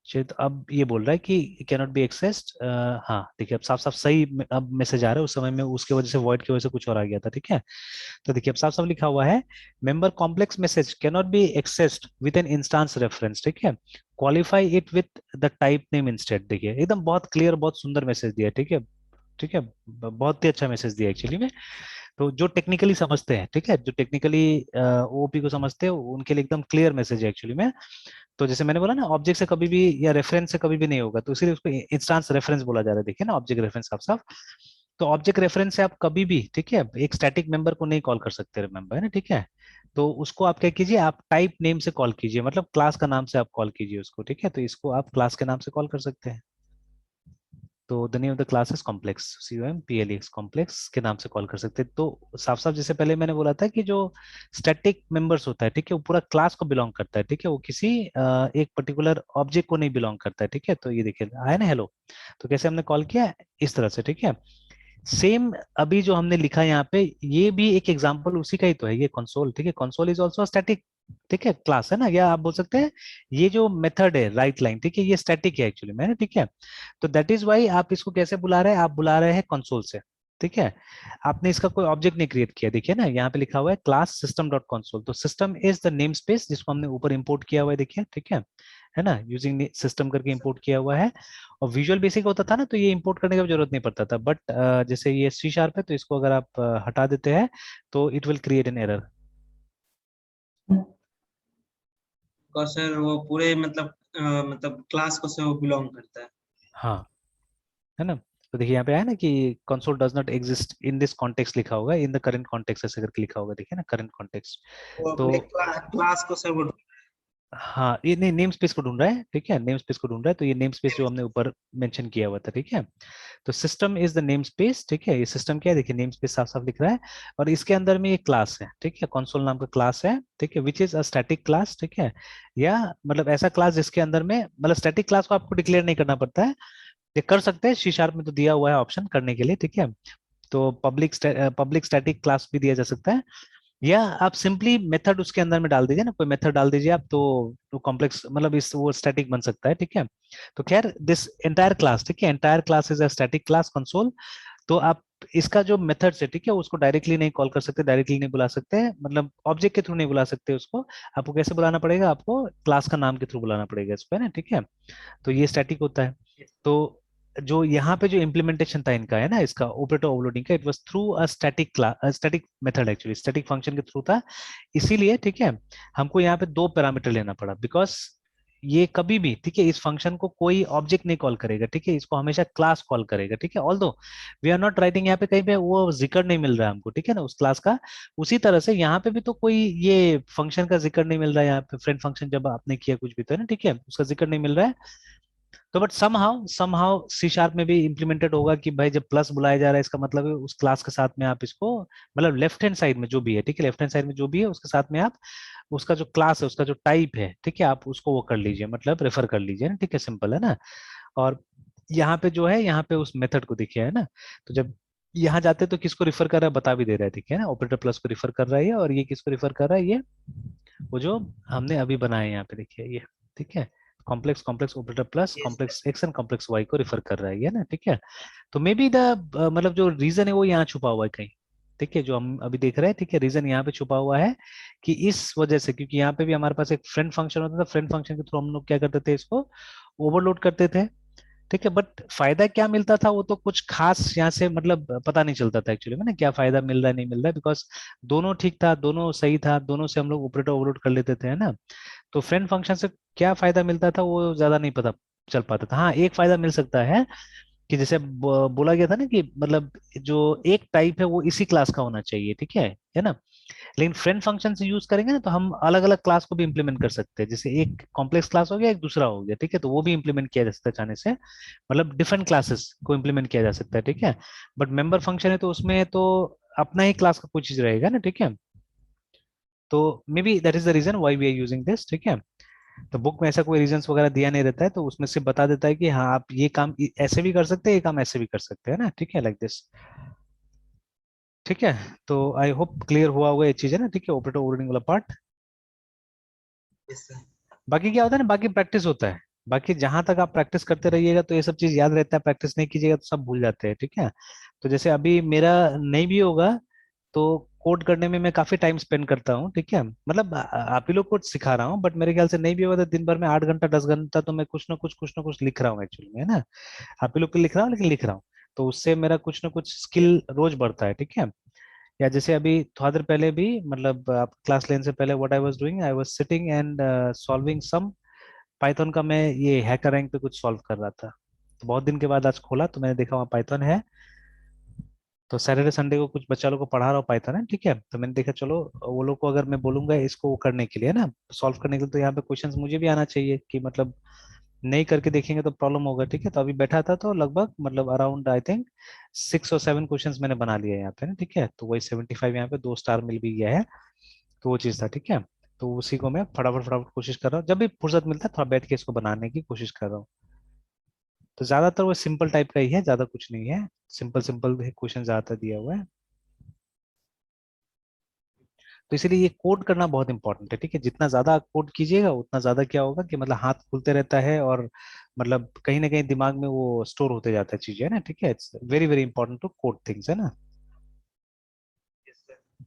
शायद अब ये बोल रहा है कि कैन नॉट बी एक्सेस्ड। हाँ देखिए अब साफ साफ सही अब मैसेज आ रहा है, उस समय में उसके वजह से वॉइड की वजह से कुछ और आ गया था, ठीक है। तो देखिए अब साफ साफ लिखा हुआ है member complex message can not be accessed with an instance reference, ठीक है। Qualify it with the type name instead, देखिए एकदम बहुत क्लियर बहुत सुंदर मैसेज दिया है, ठीक है। ठीक है, बहुत ही अच्छा मैसेज दिया एक्चुअली में। तो जो टेक्निकली समझते हैं, ठीक है, जो टेक्निकली ओपी को समझते हैं उनके लिए एकदम क्लियर मैसेज है एक्चुअली में। तो जैसे मैंने बोला ना ऑब्जेक्ट से कभी भी या रेफरेंस से कभी भी नहीं होगा, तो इसीलिए उसको इंस्टांस रेफरेंस बोला जा रहा है, देखिए ना, ऑब्जेक्ट रेफरेंस साफ साफ। तो ऑब्जेक्ट रेफरेंस से आप कभी भी, ठीक है, एक स्टैटिक मेंबर को नहीं कॉल कर सकते, रिमेंबर, है ना, ठीक है। तो उसको आप क्या कीजिए, आप टाइप नेम से कॉल कीजिए, मतलब क्लास का नाम से आप कॉल कीजिए उसको, ठीक है। तो इसको आप क्लास के नाम से कॉल कर सकते हैं। तो the name of the class is complex, COMPLEX, complex के नाम से कॉल कर सकते हैं। तो साफ साफ जैसे पहले मैंने बोला था कि जो स्टैटिक मेंबर्स होता है, ठीक है, वो पूरा क्लास को बिलोंग करता है, ठीक है, वो किसी एक पर्टिकुलर ऑब्जेक्ट को नहीं बिलोंग करता है, ठीक है। तो ये देखिए आया ना हेलो, तो कैसे हमने कॉल किया इस तरह से, ठीक है। सेम अभी जो हमने लिखा यहाँ पे ये भी एक एग्जांपल उसी का ही तो है, ये कंसोल, ठीक है। कंसोल इज आल्सो स्टैटिक, ठीक है, क्लास है ना, या आप बोल सकते हैं ये जो मेथड है राइट लाइन, ठीक है, ये स्टैटिक है एक्चुअली में, ठीक है। तो दैट इज वाई आप इसको कैसे बुला रहे हैं, आप बुला रहे हैं कंसोल से, ठीक है। आपने इसका कोई ऑब्जेक्ट नहीं क्रिएट किया, देखिए ना यहाँ पे लिखा हुआ है क्लास सिस्टम डॉट कंसोल, तो system is the name space जिसको हमने ऊपर इंपोर्ट किया हुआ है, देखिए, ठीक है ना, यूजिंग सिस्टम करके इंपोर्ट किया हुआ है। और विजुअल बेसिक होता था ना तो ये इंपोर्ट करने की जरूरत नहीं पड़ता था, बट जैसे ये C# है तो इसको अगर आप हटा देते हैं तो it will create an error. और सर वो पूरे मतलब क्लास को से वो बिलोंग करता है। हाँ, है ना। तो देखिए यहाँ पे है ना कि console does not exist in this context लिखा होगा, इन द करंट कॉन्टेक्स्ट ऐसे करके लिखा होगा, देखिए ना, करंट कॉन्टेक्स्ट। वो तो अपने क्लास को से वो हाँ ये नहीं नेम स्पेस को ढूंढ रहा है, ठीक है, नेम स्पेस को ढूंढ रहा है, तो ये नेम स्पेस जो हमने ऊपर मेंशन किया हुआ था, ठीक है। तो system is the name space, ठीक है, ये सिस्टम क्या है, देखिए नेम स्पेस साफ साफ लिख रहा है। और इसके अंदर में एक क्लास है, ठीक है, कंसोल नाम का क्लास है, ठीक है, which is a static class, ठीक है। या मतलब ऐसा क्लास जिसके अंदर में मतलब स्टैटिक क्लास को आपको डिक्लेयर नहीं करना पड़ता है, ये कर सकते हैं, C# में तो दिया हुआ है ऑप्शन करने के लिए, ठीक है। तो पब्लिक स्टैटिक क्लास भी दिया जा सकता है, या आप सिंपली मेथड उसके अंदर में डाल दीजिए ना, कोई मेथड डाल दीजिए आप, तो कॉम्प्लेक्स मतलब इस वो स्टैटिक बन सकता है, ठीक है। तो खैर दिस एंटायर क्लास, ठीक है, entire class is a static class console. तो आप इसका जो मेथड है, ठीक है, उसको डायरेक्टली नहीं कॉल कर सकते, डायरेक्टली नहीं बुला सकते, मतलब ऑब्जेक्ट के थ्रू नहीं बुला सकते उसको। आपको कैसे बुलाना पड़ेगा, आपको क्लास का नाम के थ्रू बुलाना पड़ेगा इसको, है ना, ठीक है। तो ये स्टैटिक होता है। तो जो यहाँ पे जो इम्प्लीमेंटेशन था इनका, है ना, इसका ऑपरेटर ओवरलोडिंग का, it was through a static class, static method, actually static function के थ्रू था। इसीलिए ठीक है, हमको यहाँ पे दो पैरामीटर लेना पड़ा, बिकॉज ये कभी भी, ठीक है, इस फंक्शन को कोई ऑब्जेक्ट नहीं कॉल करेगा, ठीक है, इसको हमेशा क्लास कॉल करेगा, ठीक है। Although we are not writing यहाँ पे कहीं पे वो जिक्र नहीं मिल रहा है हमको, ठीक है ना, उस क्लास का। उसी तरह से यहाँ पे भी तो कोई ये फंक्शन का जिक्र नहीं मिल रहा है, यहाँ पे फ्रेंड फंक्शन जब आपने किया कुछ भी तो है ना, ठीक है, उसका जिक्र नहीं मिल रहा है। तो बट समहाउ C# में भी इम्प्लीमेंटेड होगा कि भाई जब प्लस बुलाया जा रहा है इसका मतलब है उस क्लास के साथ में आप इसको, मतलब लेफ्ट हैंड साइड में जो भी है, ठीक है, लेफ्ट हैंड साइड में जो भी है उसके साथ में आप उसका जो क्लास है उसका जो टाइप है, ठीक है, आप उसको वो कर लीजिए, मतलब रेफर कर लीजिए ना, ठीक है, सिंपल है ना। और यहाँ पे जो है, यहाँ पे उस मेथड को देखिए, है ना। तो जब यहाँ जाते तो किसको रिफर कर रहा है बता भी दे रहा है, ठीक है ना, ऑपरेटर प्लस को रिफर कर रहा है ये, और ये किसको रिफर कर रहा है, ये वो जो हमने अभी बनाया है यहाँ पे देखिए ये, ठीक है, complex complex operator plus Yes, sir. Complex X and complex Y को रिफर कर रहा है ये ना, ठीक है। तो मे बी द मतलब जो रीजन है वो यहाँ छुपा हुआ है कहीं, ठीक है, जो हम अभी देख रहे हैं। ठीक है, रीजन यहाँ पे छुपा हुआ है कि इस वजह से, क्योंकि यहाँ पे भी हमारे पास एक फ्रेंड फंक्शन होता था, फ्रेंड फंक्शन के थ्रू हम लोग क्या करते थे, इसको ओवरलोड करते थे। ठीक है, बट फायदा क्या मिलता था वो तो कुछ खास यहाँ से मतलब पता नहीं चलता था एक्चुअली में ना, क्या फायदा मिल रहा है नहीं मिल रहा है, बिकॉज दोनों ठीक था, दोनों सही था, दोनों से हम लोग ऑपरेटर ओवरलोड कर लेते थे, है ना। तो फ्रेंड फंक्शन से क्या फायदा मिलता था वो ज्यादा नहीं पता चल पाता था। हाँ, एक फायदा मिल सकता है कि जैसे बोला गया था ना कि मतलब जो एक टाइप है वो इसी क्लास का होना चाहिए, ठीक है ना। लेकिन फ्रेंड फंक्शन से यूज करेंगे ना तो हम अलग अलग क्लास को भी इंप्लीमेंट कर सकते हैं, जैसे एक कॉम्प्लेक्स क्लास हो गया, एक दूसरा हो गया, ठीक है, तो वो भी इंप्लीमेंट किया जा सकता है चाहने से, मतलब डिफरेंट क्लासेस को इंप्लीमेंट किया जा सकता है, ठीक है। बट मेंबर फंक्शन है तो उसमें तो अपना ही क्लास का कोई चीज रहेगा ना, ठीक है। तो maybe that is the reason why we are using this, ठीक है। तो बुक में ऐसा कोई रीजंस वगैरह दिया नहीं रहता है, तो उसमें से बता देता है कि हाँ आप ये काम ऐसे भी कर सकते हैं, ये काम ऐसे भी कर सकते हैं ना, ठीक है, लाइक दिस। ठीक है, तो आई होप क्लियर हुआ होगा ये चीज, है ना, ठीक है, ऑपरेटर ओवरलोडिंग वाला पार्ट। Yes sir. बाकी क्या होता है ना, बाकी प्रैक्टिस होता है। बाकी जहां तक आप प्रैक्टिस करते रहिएगा तो ये सब चीज याद रहता है, प्रैक्टिस नहीं कीजिएगा तो सब भूल जाते हैं, ठीक है। तो जैसे अभी मेरा नहीं भी होगा तो कोड करने में मैं काफी टाइम स्पेंड करता हूँ, ठीक है, मतलब आप ही लोग को सिखा रहा हूँ, बट मेरे ख्याल से नहीं भी होगा तो दिन भर में 8 घंटा 10 घंटा तो मैं कुछ ना कुछ लिख रहा हूँ एक्चुअली में, है ना। आप ही लोग के लिए लिख रहा हूँ लेकिन लिख रहा हूँ, तो उससे मेरा कुछ ना कुछ स्किल रोज बढ़ता है, ठीक है। या जैसे अभी थोड़ा देर पहले भी मतलब आप क्लास लेने से पहले what I was doing, I was sitting and solving some Python का, मैं ये हैकर रैंक पे कुछ सॉल्व कर रहा था। तो बहुत दिन के बाद आज खोला तो मैंने देखा वहाँ पाइथन है, तो सैटरडे संडे को कुछ बच्चा लोग को पढ़ा रहा हूँ पाइथन है, ठीक है, तो मैंने देखा चलो वो लोग को अगर मैं बोलूंगा इसको वो करने के लिए ना, सॉल्व करने के लिए, तो यहाँ पे क्वेश्चंस मुझे भी आना चाहिए कि मतलब नहीं करके देखेंगे तो प्रॉब्लम होगा, ठीक है। तो अभी बैठा था तो लगभग मतलब अराउंड आई थिंक 6 और 7 क्वेश्चंस मैंने बना लिया है यहाँ पे ना, ठीक है, तो वही 75 यहाँ पे 2 स्टार मिल भी गया है, तो वो चीज़ था, ठीक है। तो उसी को मैं फटाफट फटाफट कोशिश कर रहा हूँ, जब भी फुर्सत मिलता है थोड़ा बैठ के इसको बनाने की कोशिश कर रहा हूँ। तो ज्यादातर वो सिंपल टाइप का ही है, ज्यादा कुछ नहीं है, सिंपल सिंपल क्वेश्चन ज्यादातर दिया हुआ है। तो इसीलिए ये कोड करना बहुत इंपॉर्टेंट है, ठीक है, जितना ज्यादा आप कोड कीजिएगा उतना ज्यादा क्या होगा कि मतलब हाथ खुलते रहता है और मतलब कहीं ना कहीं दिमाग में वो स्टोर होते जाता है चीजें, है ना, ठीक है। It's very very important to code things, है ना। Yes sir.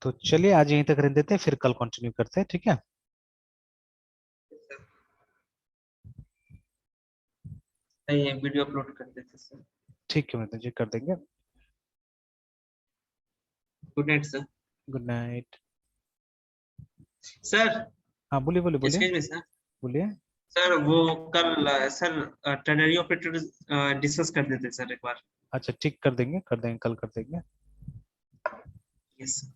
तो चलिए आज यहीं तक रहने देते हैं, फिर कल कंटिन्यू करते हैं, ठीक है। नहीं, वीडियो अपलोड कर देते सर। ठीक है मतलब जी, कर देंगे। Good night sir. Good night. Sir, हाँ बोलिए बोलिए बोलिए। Excuse me sir. बोलिए। सर वो कल सर टर्नरी ऑपरेटर डिस्कस कर देते सर एक बार। अच्छा ठीक, कर देंगे कर देंगे, कल कर देंगे। Yes sir.